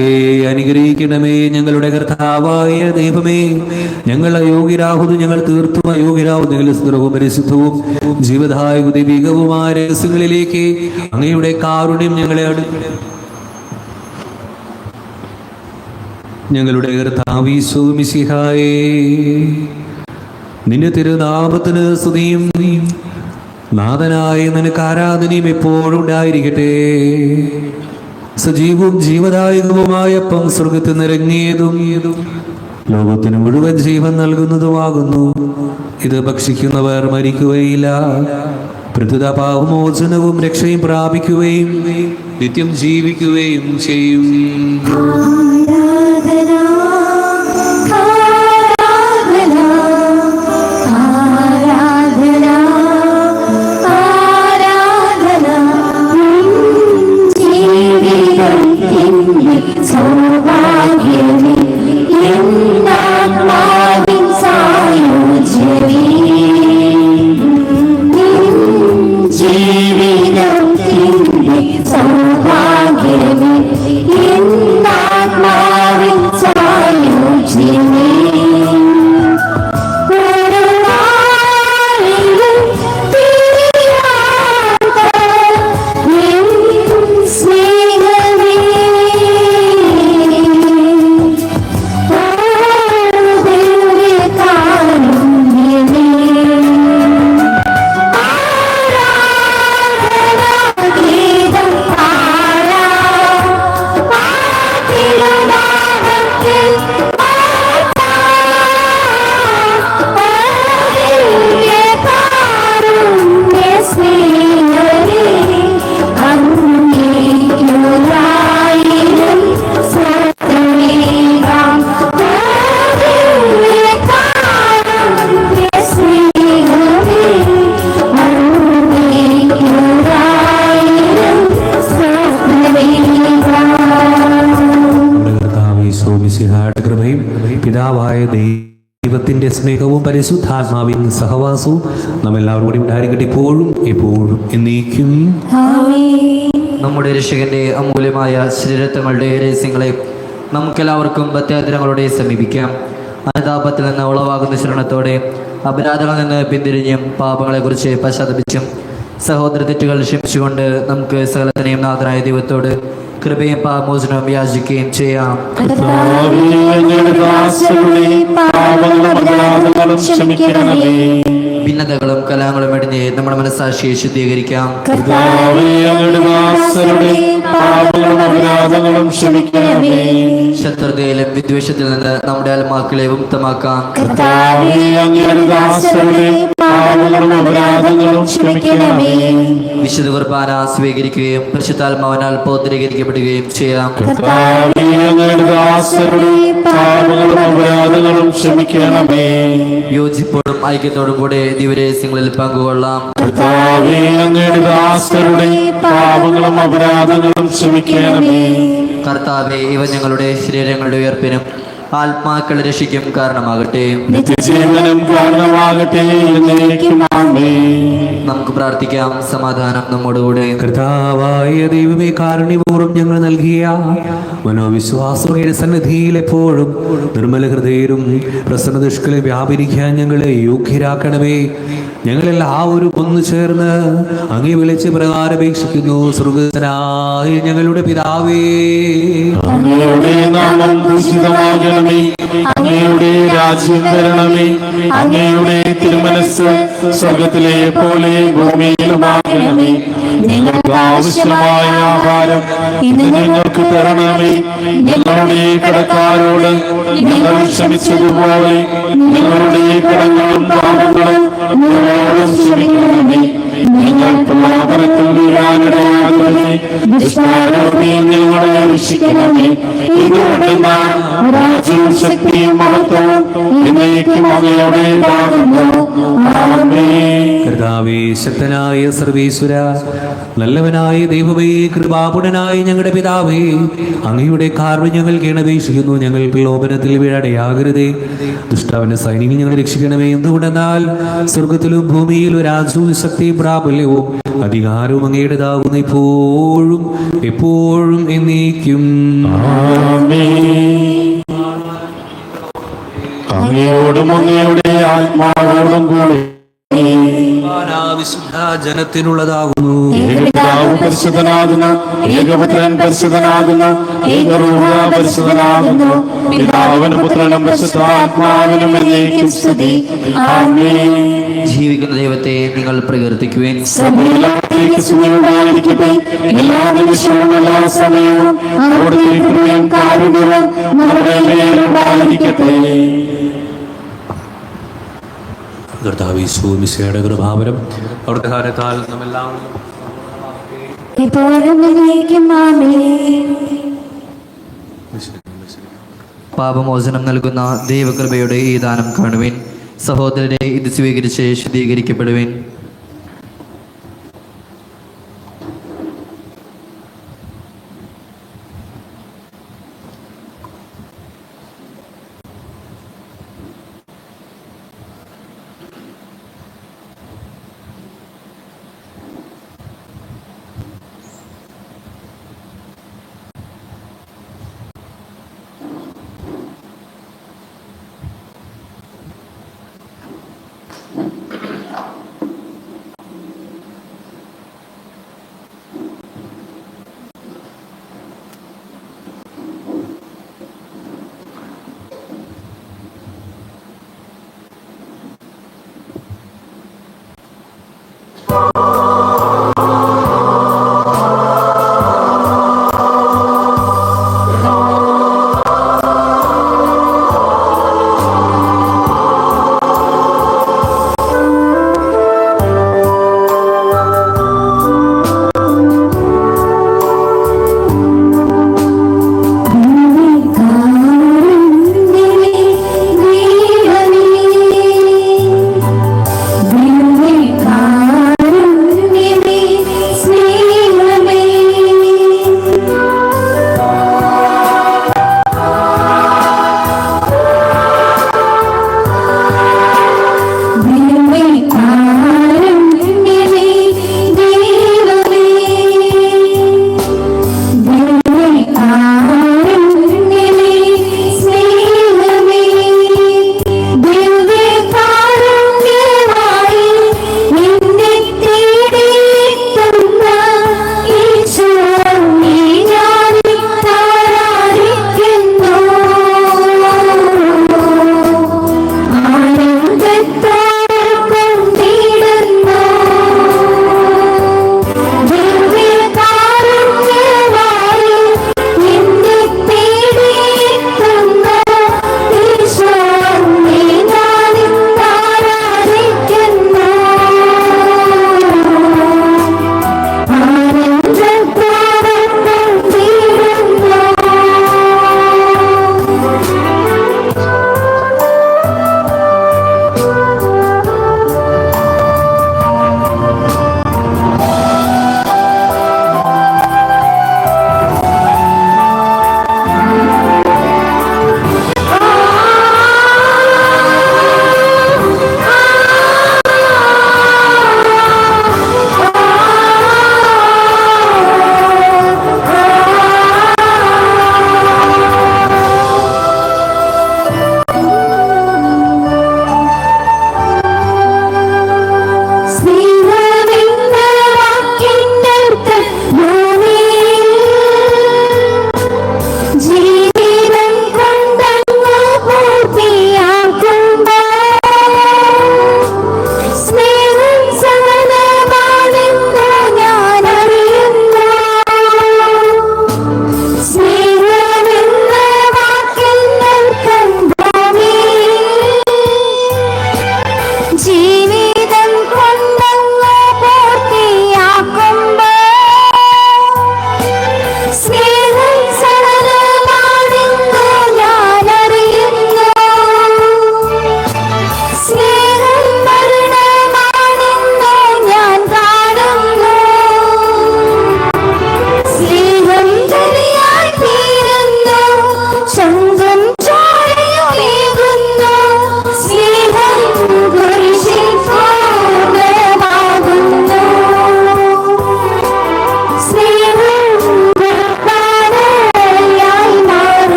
അനുഗ്രഹിക്കണമേ. ഞങ്ങളുടെ കർത്താവായ ദൈവമേ, ഞങ്ങൾ അയോഗ്യരാകുന്നു, ഞങ്ങൾ തീർത്തും അയോഗ്യരാകുന്നു. ഞങ്ങൾ സുന്ദരവും പരിശുദ്ധവും ജീവദായകവും ദൈവികവുമായ രഹസ്യങ്ങളിലേക്ക് അങ്ങയുടെ കാരുണ്യം ഞങ്ങളെ ഞങ്ങളുടെ കർത്താവേ ഈശോ മിശിഹായേ, നിന്റെ തിരുനാമത്തിന് സ്തുതിയും നാഥനായ നിനക്ക് ആരാധനയും എപ്പോഴും ഉണ്ടായിരിക്കട്ടെ. സജീവവും ജീവദായകവുമായ അപ്പം സ്വർഗത്തിൽ നിറങ്ങിയതും ലോകത്തിന് മുഴുവൻ ജീവൻ നൽകുന്നതുമാകുന്നു. ഇത് ഭക്ഷിക്കുന്നവർ മരിക്കുകയില്ല, പ്രത്യുത പാപമോചനവും രക്ഷയും പ്രാപിക്കുകയും നിത്യം ജീവിക്കുകയും ചെയ്യും. സൗഭാഗ്യമേ, സ്നേഹവും പരിശുദ്ധാത്മാവിൻ സഹവാസവും നമ്മെല്ലാവരും കൂടി ഉണ്ടായിരിക്കട്ടെ ഇപ്പോഴും എപ്പോഴും എന്നേക്കും. നമ്മുടെ രക്ഷകന്റെ അമൂല്യമായ ശ്രീരത്വങ്ങളുടെ രഹസ്യങ്ങളെ നമുക്കെല്ലാവർക്കും ഭക്ത്യാദരങ്ങളോടെ സമീപിക്കാം. അനുതാപത്തിൽ നിന്ന് ഉളവാകുന്ന ശരണത്തോടെ അപരാധങ്ങളിൽ നിന്ന് പിന്തിരിഞ്ഞും പാപങ്ങളെക്കുറിച്ച് പശ്ചാത്തപിച്ചും സഹോദര തെറ്റുകൾ ക്ഷമിച്ചുകൊണ്ട് നമുക്ക് സകലത്തിനെയും നാഥനായ ദൈവത്തോട് കൃപയും പാപമോചനവും യാചിക്കുകയും ചെയ്യാം. ഭിന്നതകളും കലഹങ്ങളും അടിഞ്ഞ് നമ്മുടെ മനസ്സാക്ഷിയെ ശുദ്ധീകരിക്കാം. ശത്രുതയിലും വിദ്വേഷത്തിൽ നിന്ന് നമ്മുടെ ആത്മാക്കളെ മുക്തമാക്കാം. വിശുദ്ധ കുർബാന സ്വീകരിക്കുകയും പരിശുദ്ധാത്മാവിനാൽ പൗത്രീകരിക്കപ്പെടുകയും ചെയ്യാം. യോജിപ്പോടും ഐക്യത്തോടും കൂടെ ദിവരഹസ്യങ്ങളിൽ പങ്കുകൊള്ളാം. കർത്താവേ, ഇവ ഞങ്ങളുടെ ശരീരങ്ങളുടെ ഉയർപ്പിനും ആത്മാക്കളുടെ രക്ഷയ്ക്കും കാരണമാകട്ടെ. നമുക്ക് പ്രാർത്ഥിക്കാം. സമാധാനം നമ്മോടുകൂടെ. കർത്താവായ ദൈവമേ, കാരുണ്യപൂർവ്വം ഞങ്ങൾ നൽകിയ മനോവിശ്വാസങ്ങളുടെ സന്നിധിയിൽ എപ്പോഴും നിർമ്മല ഹൃദയരും പ്രസന്നദുഷ്കളെ വ്യാപരിക്കാൻ ഞങ്ങളെ യോഗ്യരാക്കണമേ. ഞങ്ങളെല്ലാവരും ഒന്നു ചേർന്ന് അങ്ങേ വിളിച്ച് പ്രകാരപേക്ഷിക്കുന്നു. സ്വർഗ്ഗസ്ഥനായ ഞങ്ങളുടെ പിതാവേ, അങ്ങയുടെ രാജ്യം വരണമേ. അങ്ങയുടെ തിരുമനസ് സ്വർഗത്തിലെ പോലെ ഭൂമിയിലുമാകണമേ. ഞങ്ങൾക്ക് ആവശ്യമായ ആഹാരം ഇന്ന് ഞങ്ങൾക്ക് തരണമേ. ഞങ്ങളുടെ കടക്കാരോട് ഞങ്ങൾ ക്ഷമിച്ചതുപോലെ ഞങ്ങളുടെ കടങ്ങളും പാപങ്ങളും ഞങ്ങളോടും ക്ഷമിക്കണമേ. ഞങ്ങൾ പ്രലോഭനത്തിൽ വീഴാനിടയാകരുതേ. ദുഷ്ടാരൂപിയിൽ ഞങ്ങളെ രക്ഷിക്കണമേ. ഇതുകൊണ്ടെന്നാൽ രാജ്യവും ശക്തിയും മഹത്വവും എന്നേക്കും അങ്ങയുടേതാകുന്നു. ആമേൻ. കർത്താവേ, ശക്തനായ സർവേശ്വര, നല്ലവനായ ദൈവമേ, കൃപാപൂർണനായ ഞങ്ങളുടെ പിതാവേ, അങ്ങയുടെ കാരുണ്യം ഞങ്ങൾ കേണപേക്ഷിക്കുന്നു. ഞങ്ങൾ പ്രലോഭനത്തിൽ വീഴാനിടയാകരുതേ. ദുഷ്ടാവിന്റെ സൈന്യങ്ങൾ ഞങ്ങളെ രക്ഷിക്കണമേ. എന്തുകൊണ്ടെന്നാൽ സ്വർഗത്തിലും ഭൂമിയിലും രാജ്യവും ശക്തിയും പ്രാബല്യവും അധികാരവും അങ്ങയുടേതാകുന്നു, ഇപ്പോഴും എപ്പോഴും എന്നേക്കും. അങ്ങയോടും അങ്ങയുടെ ആത്മാവോടും കൂടി വിശുദ്ധ ജനത്തിനുള്ളതാകുന്നു. ഏകപിതാവ് പരിശുദ്ധനാകുന്നു, ഏകപുത്രൻ പരിശുദ്ധനാകുന്നു, ഏകരൂഹ പരിശുദ്ധനാകുന്നു. പിതാവിനും പുത്രനും പരിശുദ്ധാത്മാവിനും എന്നേക്കും സ്തുതി. ആമേൻ. ജീവിക്കുന്ന ദൈവത്തെ നിങ്ങൾ പ്രകീർത്തിക്കുവിൻ. സഭയിലേക്ക് സ്തുതിയുണ്ടായിരിക്കട്ടെ. എല്ലാ നിമിഷവും എല്ലാ സമയവും അവിടുത്തെ കൃപയും കാരുണ്യവും നമ്മുടെ മേലുണ്ടായിരിക്കട്ടെ. കർത്താവേ, ഈശോമിശിഹായുടെ കൃപാവരം അവിടുത്തെ കാര്യത്താൽ നമ്മെല്ലാവരും ഇപ്പോഴും എന്നേക്കും ആമേൻ. പാപമോചനം നൽകുന്ന ദൈവകൃപയുടെ ഈ ദാനം കാണുവിൻ. സഹോദരരെ, ഇത് സ്വീകരിച്ച് ശുദ്ധീകരിക്കപ്പെടുവിൻ.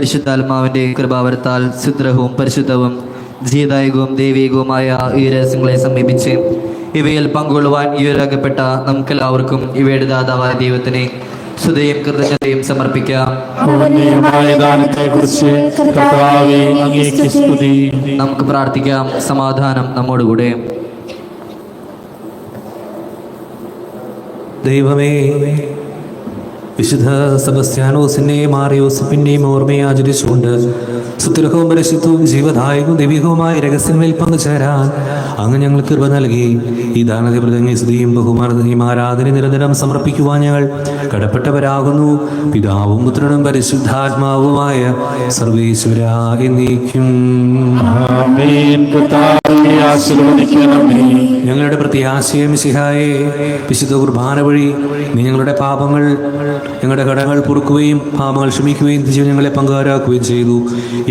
പരിശുദ്ധാത്മാവിൻ്റെ കൃപാവരത്താൽ സുദ്രഹവും പരിശുദ്ധവും ജീവദായകവും ദൈവികവുമായ ഈ രഹസ്യങ്ങളെ സമീപിച്ച് ഇവയിൽ പങ്കുകൊള്ളുവാൻ യോഗ്യരാക്കപ്പെട്ട നമുക്കെല്ലാവർക്കും ഇവയുടെ ദാതാവായ ദൈവത്തിനെ സ്തുതിയും കൃതജ്ഞതയും സമർപ്പിക്കാം. നമുക്ക് പ്രാർത്ഥിക്കാം. സമാധാനം നമ്മോടുകൂടെ. ദൈവമേ, വിശുദ്ധ സെബസ്ത്യാനോസിന്റെയും മാറിയോസഫിന്റെയും ഓർമ്മയെ ആചരിച്ചുകൊണ്ട് സുത്യർഹവും പരിശുദ്ധവും ജീവദായകവും ദൈവികവുമായ രഹസ്യങ്ങളിൽ പങ്കുചേരാൻ അങ്ങ് ഞങ്ങൾ കൃപ നൽകി. ഈ ദാനത്തെ പ്രതിജ്ഞ സ്തുതിയും ബഹുമാനതയും ആരാധന നിരന്തരം സമർപ്പിക്കുവാൻ ഞങ്ങൾ കടപ്പെട്ടവരാകുന്നു. പിതാവും പുത്രനും പരിശുദ്ധാത്മാവുമായ സർവേശ്വരാ എന്നേക്കും. ഞങ്ങളുടെ പ്രത്യാശയം മിശിഹായേ, വിശുദ്ധ കുർബാന വഴി നീ ഞങ്ങളുടെ പാപങ്ങൾ, ഞങ്ങളുടെ കടങ്ങൾ പൊറുക്കുകയും പാപങ്ങൾ ക്ഷമിക്കുകയും ഞങ്ങളെ പങ്കുകാരാക്കുകയും ചെയ്തു.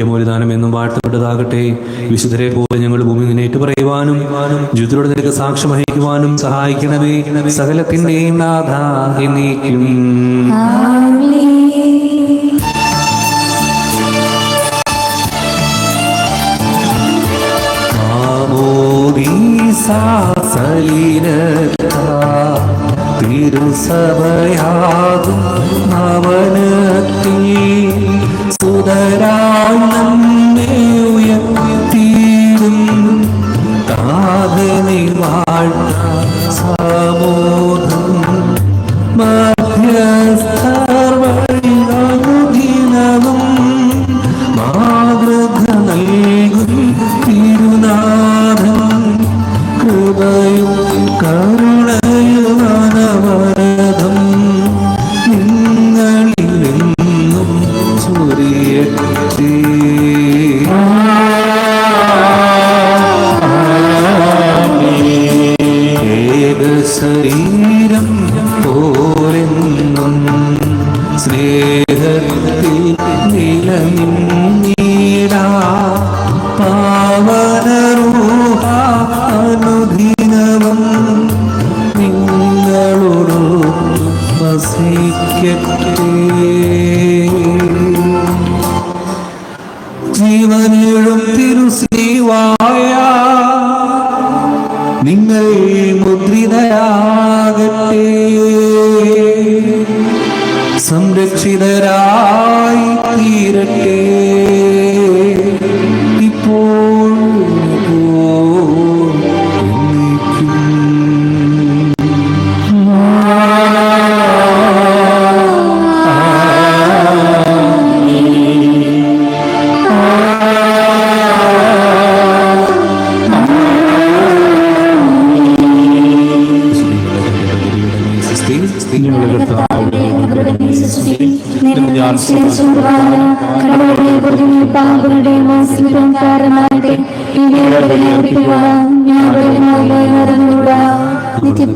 യമൂലദാനം എന്നും വാഴ്ത്തപ്പെട്ടതാകട്ടെ. വിശുദ്ധരെ പോലെ ഞങ്ങൾ ഭൂമി നിന്നേറ്റു പറയുവാനും ജീവിതത്തിലൂടെ നിനക്ക് സാക്ഷ്യം വഹിക്കുവാനും സഹായിക്കണമേ. സകലത്തിന്റെയും നാഥ എന്നേക്കും. തിരുസഭയാകും ഭവനത്തിൽ സുതരായി നമ്മെ ഉയർത്തിയിടും താതനെ വാഴ്ത്താൻ സമൂഹം മധ്യസ്ഥർ വഴി അനുദിനവും മാതൃക നൽകും തിരുനാഥൻ. കൃപയും കരുണയും അനവരതം നിങ്ങളിലെന്നും ചൊരിയട്ടെ. ഏക ശരീരം പോരെന്നും സ്നേഹത്തിൽ നിലനിന്നീടാ പാവനരൂപ അനുദിനവും നിങ്ങളോട് വസിക്കട്ടെ. ജീവനിലും തിരുസേവായ നിങ്ങൾ മുദ്രിതരാകട്ടെ. സംരക്ഷിതരായി തീരട്ടെ. ഇപ്പോൾ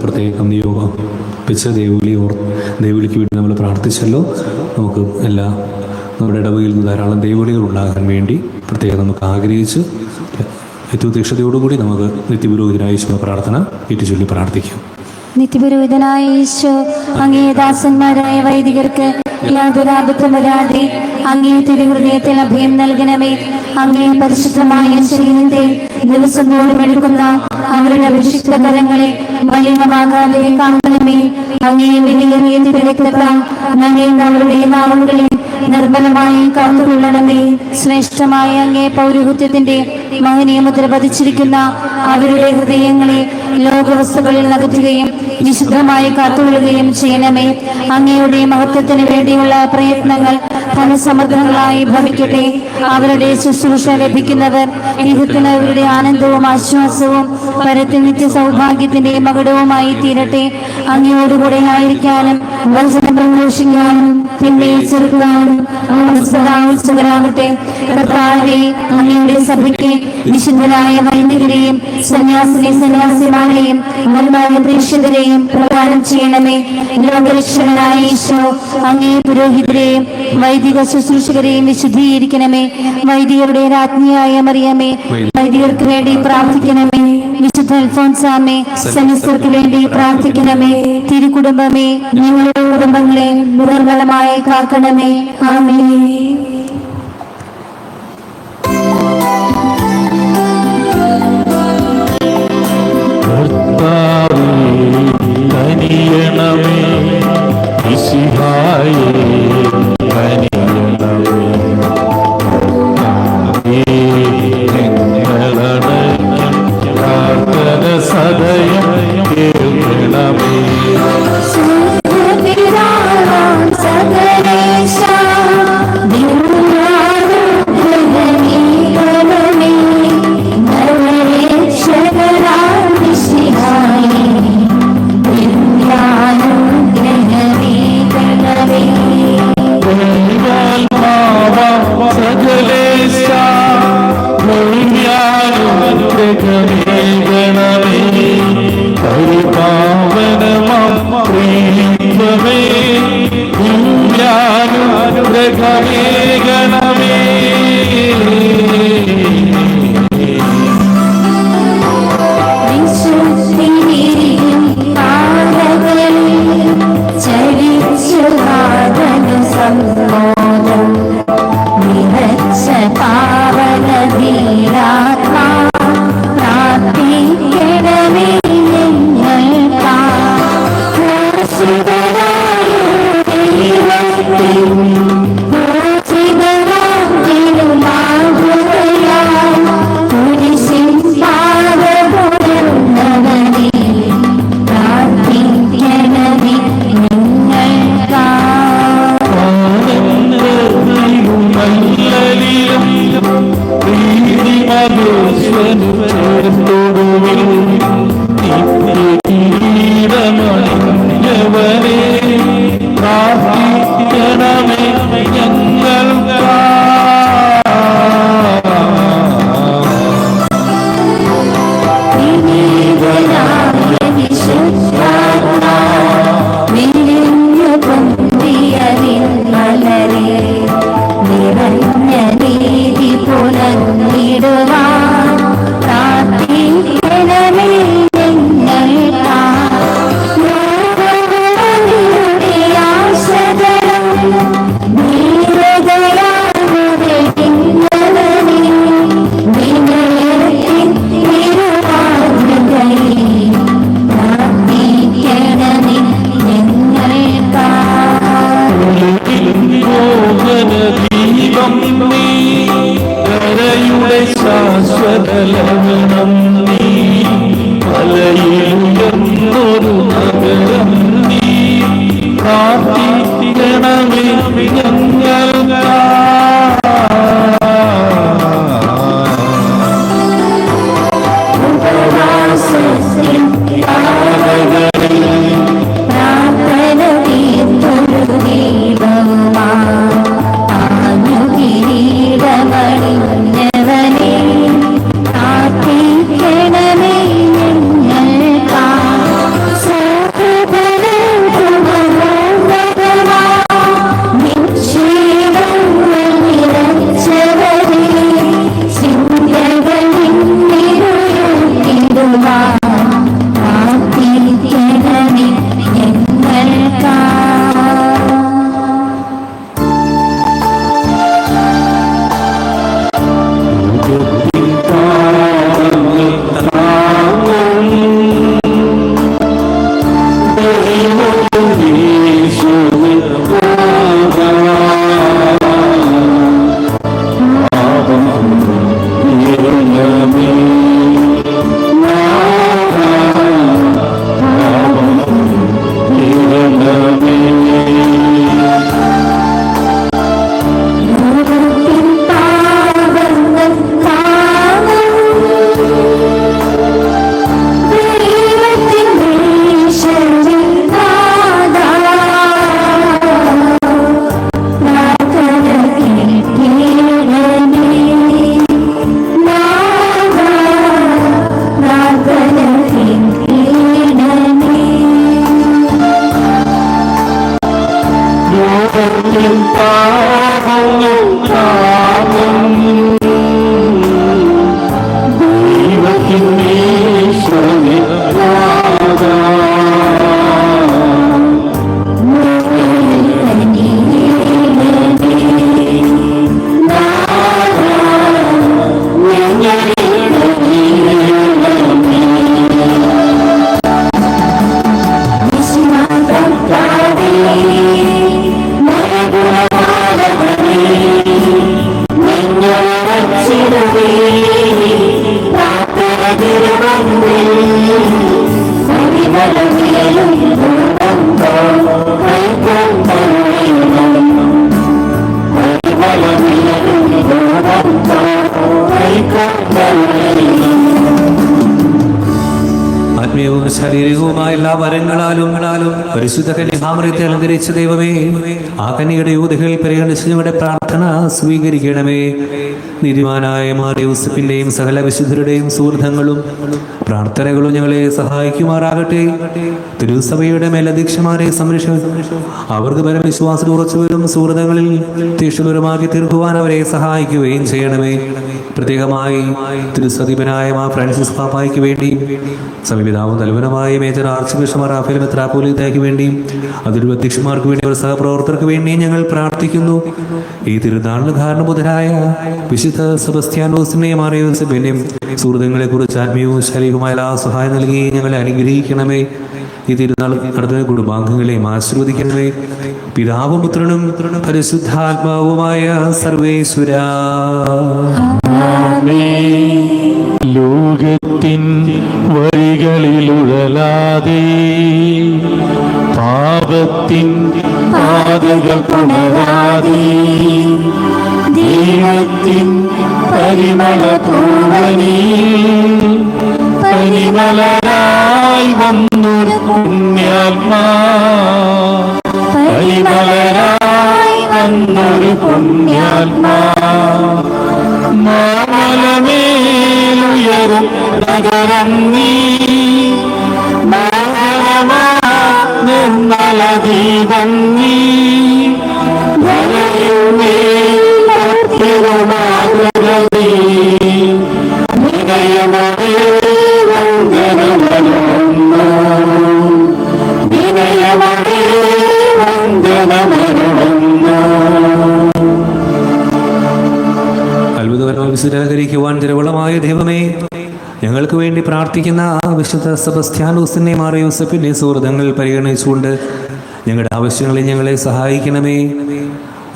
പ്രത്യേകം നിയോഗം വെച്ച ദൈവവിളിക്ക് വേണ്ടി നമ്മൾ പ്രാർത്ഥിച്ചല്ലോ. നമുക്ക് എല്ലാ നമ്മുടെ ഇടവകയിൽ നിന്ന് ധാരാളം ദൈവവിളികൾ ഉണ്ടാകാൻ വേണ്ടി പ്രത്യേകം നമുക്ക് ആഗ്രഹിച്ച് ഏറ്റവും തീക്ഷണതയോടുകൂടി നമുക്ക് നിത്യപുരോഹിതനായ ഈശോ പ്രാർത്ഥന ഏറ്റുചൊല്ലി പ്രാർത്ഥിക്കാം. നിത്യപുരോഹിതനായ ഈശോ, അങ്ങേ ദാസന്മാരായ വൈദികർക്ക് യാതൊരു ആപത്തും വരാതെ അങ്ങേ തിരുഹൃദയത്തിൽ അഭയം നൽകണമേ. അങ്ങേ പരിശുദ്ധമായ ശരീരത്തെ ദിവസം തോറും എടുക്കുന്ന അവരുടെ വിശുദ്ധ കരങ്ങളെ മലിനമാകാതെ കാണണമേ. അങ്ങേ വിലയേറിയ തിരുരക്തത്താൽ ഞങ്ങൾ അവരുടെ നാവുകളെ നിർമ്മലമായി കാത്തുകൊള്ളണമേ. ശ്രേഷ്ഠമായ അങ്ങേ പൗരോഹിത്യത്തിന്റെ മഹനീയ മുദ്ര പതിച്ചിരിക്കുന്ന അവരുടെ ഹൃദയങ്ങളെ ലോകവസ്തുക്കളിൽ അകറ്റുകയും വിശുദ്ധമായി കാത്തുകൊള്ളുകയും ചെയ്യണമേ. അങ്ങയുടെ മഹത്വത്തിന് വേണ്ടിയുള്ള പ്രയത്നങ്ങൾ ഫലസമൃദ്ധങ്ങളായി ഭവിക്കട്ടെ. അവരുടെ ശുശ്രൂഷ ലഭിക്കുന്നവർ ഇഹത്തിന് അവരുടെ ആനന്ദവും ആശ്വാസവും പരത്തിൽ നിത്യ സൗഭാഗ്യത്തിന്റെ മകുടവുമായി തീരട്ടെ. അങ്ങയോടുകൂടെ ആയിരിക്കാനും വചനം പ്രഘോഷിക്കാനും പിന്നെ ചെറുക്കാനും ഉത്സവരാകട്ടെ. കർത്താവേ, അങ്ങയുടെ സഭയ്ക്ക് വിശുദ്ധരായ വൈദികരെയും സന്യാസിമാരെയും നിർമ്മാണ പ്രേക്ഷിതരെയും പ്രദാനം ചെയ്യണമേ. ലോകരക്ഷകനായ ഈശോ, അങ്ങേ പുരോഹിതരെയും വൈദിക ശുശ്രൂഷകരെയും വിശുദ്ധീകരിക്കണമേ. വൈദികരുടെ രാജ്ഞിയായ മറിയമേ, വൈദികർക്ക് വേണ്ടി പ്രാർത്ഥിക്കണമേ. വിശുദ്ധ അൽഫോൻസാമേ, സന്യസ്തർക്ക് വേണ്ടി പ്രാർത്ഥിക്കണമേ. തിരുകുടുംബമേ, ഞങ്ങളുടെ കുടുംബങ്ങളെ നിർമ്മലമായി കാക്കണമേ. ആമേൻ. ആത്മീയവും ശാരീരികവുമായ എല്ലാ വരങ്ങളാലും പരിശുദ്ധ കന്യകാമറിയത്തെ അലങ്കരിച്ച ദൈവമേ, ആ കന്യകയുടെ യൂതകൾ പരിഗണിച്ച് ഞങ്ങളുടെ പ്രാർത്ഥന സ്വീകരിക്കണമേ. നീതിമാനായ മാർ യൂസഫിന്റെയും സകല വിശുദ്ധരുടെയും സുഹൃത്തുക്കളും പ്രാർത്ഥനകളും ഞങ്ങളെ സഹായിക്കുമാറാകട്ടെ. തിരുസഭയുടെ മേലധ്യക്ഷന്മാരെ സംരക്ഷിക്കും, അവർക്ക് പരമവിശ്വാസം ഉറച്ചുവരും സുഹൃത്തുക്കളിൽ തീഷ്ണപരമാക്കി തീർക്കുവാൻ അവരെ സഹായിക്കുകയും ചെയ്യണമേ. പ്രത്യേകമായി തിരുസദീപനായ മാ ഫ്രാൻസിസ് പാപ്പായ്ക്ക് വേണ്ടി, സമീപിതാവും തലവനുമായ മേജർ ആർച്ച് ബിഷപ്പ് റാഫേൽ മെത്രാപ്പോലീത്തയ്ക്ക് വേണ്ടിയും അതിരു അധ്യക്ഷന്മാർക്ക് വേണ്ടി അവർ സഹപ്രവർത്തകർക്ക് വേണ്ടിയും ഞങ്ങൾ പ്രാർത്ഥിക്കുന്നു. ഈ തിരുനാളിന് കാരണബുധരായ വിശുദ്ധ സെബസ്ത്യാനോസിനെയും മാർ യൂസഫിനെയും സുഹൃത്തുക്കളെ കുറിച്ച് ആത്മീയവും ശാരീരികവുമായ എല്ലാ സഹായം നൽകി ഞങ്ങളെ അനുഗ്രഹിക്കണമേ. ഈ തിരുനാൾ നടത്തുന്ന കുടുംബാംഗങ്ങളെയും ആശീർവദിക്കണമേ. പിതാവും പുത്രനും പരിശുദ്ധാത്മാവുമായ സർവേശ്വരാ. ലോകത്തിൻ വഴികളിലുഴലാതെ പാപത്തിൻ പാതകൾ പുണരാതെ ദൈവത്തിൻ പരിമള പൂവനിൽ പരിമളരായി വന്നൊരു പുണ്യാത്മാ, പരിമളരായി വന്നൊരു പുണ്യാത്മാ, മാമലമേലുയരും നഗരം നീ, നിർമ്മല ദീപം നീ, അത്ഭുതകരമായി വിശുദ്ധീകരിക്കുവാൻ തിരുവളമായ ദൈവമേ, ഞങ്ങൾക്ക് വേണ്ടി പ്രാർത്ഥിക്കുന്ന ആ വിശുദ്ധ സെബസ്ത്യാനോസിനെ മാറിയ യൂസഫിന്റെ സുഹൃതങ്ങൾ പരിഗണിച്ചുകൊണ്ട് ഞങ്ങളുടെ ആവശ്യങ്ങളിൽ ഞങ്ങളെ സഹായിക്കണമേ.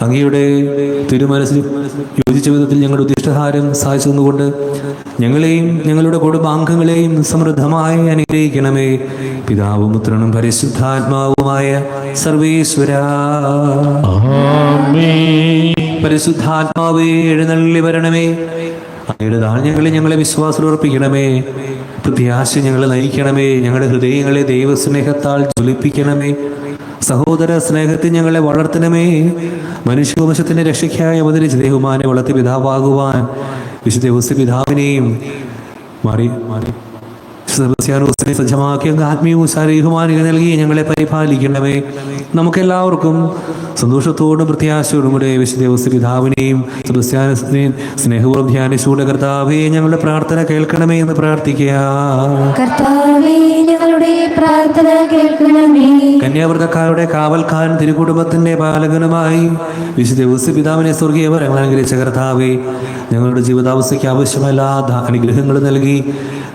അങ്ങയുടെ തിരുമനസ്സിൽ യോജിച്ച വിധത്തിൽ ഞങ്ങളുടെ ഉദ്ദിഷ്ടഹാരം സഹായിച്ചുകൊണ്ട് ഞങ്ങളെയും ഞങ്ങളുടെ കുടുംബാംഗങ്ങളെയും സമൃദ്ധമായി അനുഗ്രഹിക്കണമേ. പിതാവും പുത്രനും പരിശുദ്ധാത്മാവുമായ സർവേശ്വരാ. പരിശുദ്ധാത്മാവേ, എഴുന്നള്ളി വരണമേ. അങ്ങയുടെ ധാന്യങ്ങളിൽ ഞങ്ങളെ വിശ്വാസം ഉറപ്പിക്കണമേ. പ്രത്യാശ ഞങ്ങളെ നയിക്കണമേ. ഞങ്ങളുടെ ഹൃദയങ്ങളെ ദൈവസ്നേഹത്താൽ ജ്വലിപ്പിക്കണമേ. സഹോദര സ്നേഹത്തിൽ ഞങ്ങളെ വളർത്തണമേ. മനുഷ്യവംശത്തിന്റെ രക്ഷയ്ക്കായി അവതരിച്ച ദേഹുമാനെ വളർത്തി പിതാവാകുവാൻ വിശുദ്ധ ഔസേപ്പ് പിതാവിനെയും സെബസ്ത്യാനോസിനെ സജ്ജമാക്കി ആത്മീയവും ശാരീരികവുമാനിക നൽകി ഞങ്ങളെ പരിപാലിക്കണമേ. നമുക്കെല്ലാവർക്കും സന്തോഷത്തോടും പ്രത്യാശയോടും കൂടെ വിശുദ്ധ ഔസേപ്പ് പിതാവിനെയും സെബസ്ത്യാനോസിനെയും സ്നേഹപൂർവ്വം ധ്യാനിച്ചുകൊണ്ട് കർത്താവേ, ഞങ്ങളുടെ പ്രാർത്ഥന കേൾക്കണമേ എന്ന് പ്രാർത്ഥിക്കുക. കന്യാവ്രതക്കാരുടെ കാവൽക്കാരൻ, തിരുകുടുംബത്തിന്റെ പാലകനുമായി വിശുദ്ധ ഔസേപ്പ് പിതാവിനെ സ്വർഗീയവർ അലങ്കരിച്ച കർത്താവേ, ഞങ്ങളുടെ ജീവിതാവസ്ഥയ്ക്ക് ആവശ്യമല്ലാത്ത അനുഗ്രഹങ്ങൾ നൽകി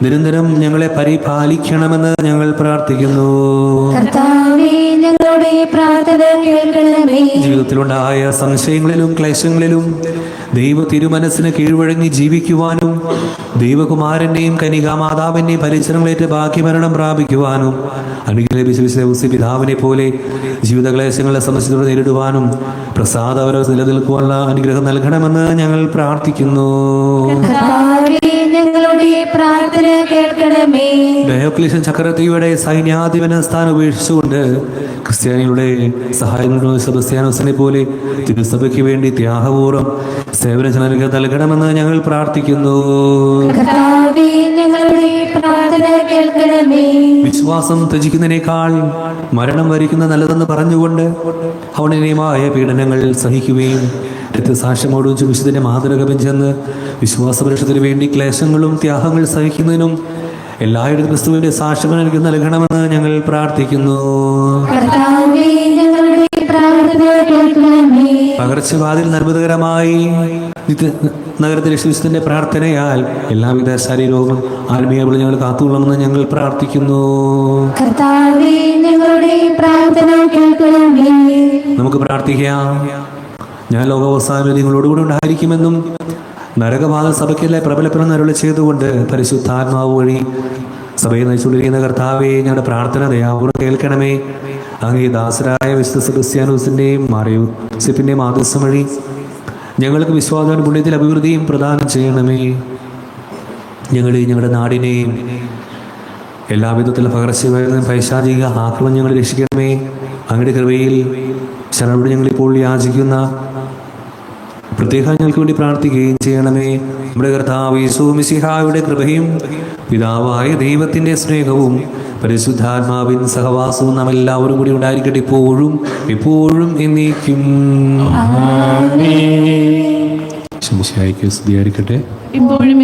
നിരന്തരം ഞങ്ങളെ പരിപാലിക്കണമെന്ന് ഞങ്ങൾ പ്രാർത്ഥിക്കുന്നു. ജീവിതത്തിലുണ്ടായ സംശയങ്ങളിലും ക്ലേശങ്ങളിലും ദൈവ തിരുമനസ്സിന് കീഴ്വഴങ്ങി ജീവിക്കുവാനും ദൈവകുമാരന്റെയും കനികാമാതാവിന്റെയും പരിചരണങ്ങളേറ്റ് ഭാഗ്യമരണം പ്രാപിക്കുവാനും അനുഗ്രഹിച്ച വിശുദ്ധ ഔസേപ്പ് പിതാവിനെ പോലെ ജീവിതക്ലേശങ്ങളെ സംബന്ധിച്ച് നേരിടുവാനും പ്രസാദപര നിലനിൽക്കുവാനുള്ള അനുഗ്രഹം നൽകണമെന്ന് ഞങ്ങൾ പ്രാർത്ഥിക്കുന്നു. ഡയോക്ലീഷ്യൻ ചക്രവർത്തിയുടെ സൈന്യാധിപന സ്ഥാനം ഉപേക്ഷിച്ചുകൊണ്ട് ക്രിസ്ത്യാനികളുടെ സഹായം സെബസ്ത്യാനോസിനെ പോലെ തിരുസഭയ്ക്ക് വേണ്ടി ത്യാഗപൂർവ്വം സേവന ജനങ്ങൾക്ക് നൽകണമെന്ന് ഞങ്ങൾ പ്രാർത്ഥിക്കുന്നു. വിശ്വാസം ത്യജിക്കുന്നതിനേക്കാൾ മരണം വരിക്കുന്ന നല്ലതെന്ന് പറഞ്ഞുകൊണ്ട് ഔന്നത്യമായ പീഡനങ്ങൾ സഹിക്കുകയും രക്തസാക്ഷ്യമോടും വിശുദ്ധന്റെ മാതൃകപം ചെന്ന് വിശ്വാസപരിഷത്തിന് വേണ്ടി ക്ലേശങ്ങളും ത്യാഗങ്ങൾ സഹിക്കുന്നതിനും എല്ലായിടത്തും ക്രിസ്തുവിന്റെ സാക്ഷ്യം എനിക്ക് നൽകണമെന്ന് ഞങ്ങൾ പ്രാർത്ഥിക്കുന്നു. പകർച്ചവ്യാധിയിൽ അത്ഭുതകരമായി നഗരത്തിൽ വിശുദ്ധന്റെ പ്രാർത്ഥനയാൽ എല്ലാവിധ ശരീരവും ആത്മീയവും ഞങ്ങൾ കാത്തുകൊള്ളണമെന്ന് ഞങ്ങൾ പ്രാർത്ഥിക്കുന്നു. നമുക്ക് പ്രാർത്ഥിക്കാം. ഞാൻ ലോകാവസാനം നിങ്ങളോടുകൂടി ഉണ്ടായിരിക്കുമെന്നും നരകബാധ സഭയ്ക്കല്ലേ പ്രബലപ്പെടുന്ന അരുളി ചെയ്തുകൊണ്ട് പരിശുദ്ധാത്മാവ് വഴി സഭയെ നയിച്ചുകൊണ്ടിരിക്കുന്ന കർത്താവെ, ഞങ്ങളുടെ പ്രാർത്ഥന ദയാപൂർവ്വം കേൾക്കണമേ. അങ്ങേ ദാസരായ വിശുദ്ധ സെബസ്ത്യാനോസിന്റെയും യൂസേപ്പിന്റെയും ആദർശം വഴി ഞങ്ങൾക്ക് വിശ്വാസ പുണ്യത്തിൽ അഭിവൃദ്ധിയും പ്രദാനം ചെയ്യണമേ. ഞങ്ങളെയും ഞങ്ങളുടെ നാടിനെയും എല്ലാവിധത്തിലുള്ള പകർച്ചവ്യാധിയും പൈശാചിക ആക്രമണം ഞങ്ങളെ രക്ഷിക്കണമേ. അങ്ങയുടെ കൃപയിൽ ശരണോട് ഞങ്ങളിപ്പോൾ യാചിക്കുന്ന പ്രത്യേകം ഞങ്ങൾക്ക് വേണ്ടി പ്രാർത്ഥിക്കുകയും ചെയ്യണമേ. നമ്മുടെ കർത്താവ് യേശു മിശിഹായുടെ കൃപയും പിതാവായ ദൈവത്തിന്റെ സ്നേഹവും പരിശുദ്ധാത്മാവിൻ സഹവാസവും നാം എല്ലാവരും കൂടി ഉണ്ടായിരിക്കട്ടെ, ഇപ്പോഴും എപ്പോഴും എന്നേക്കും. ശംശയായിക്ക് സ്തുതിയായിരിക്കട്ടെ. ഇപ്പോഴും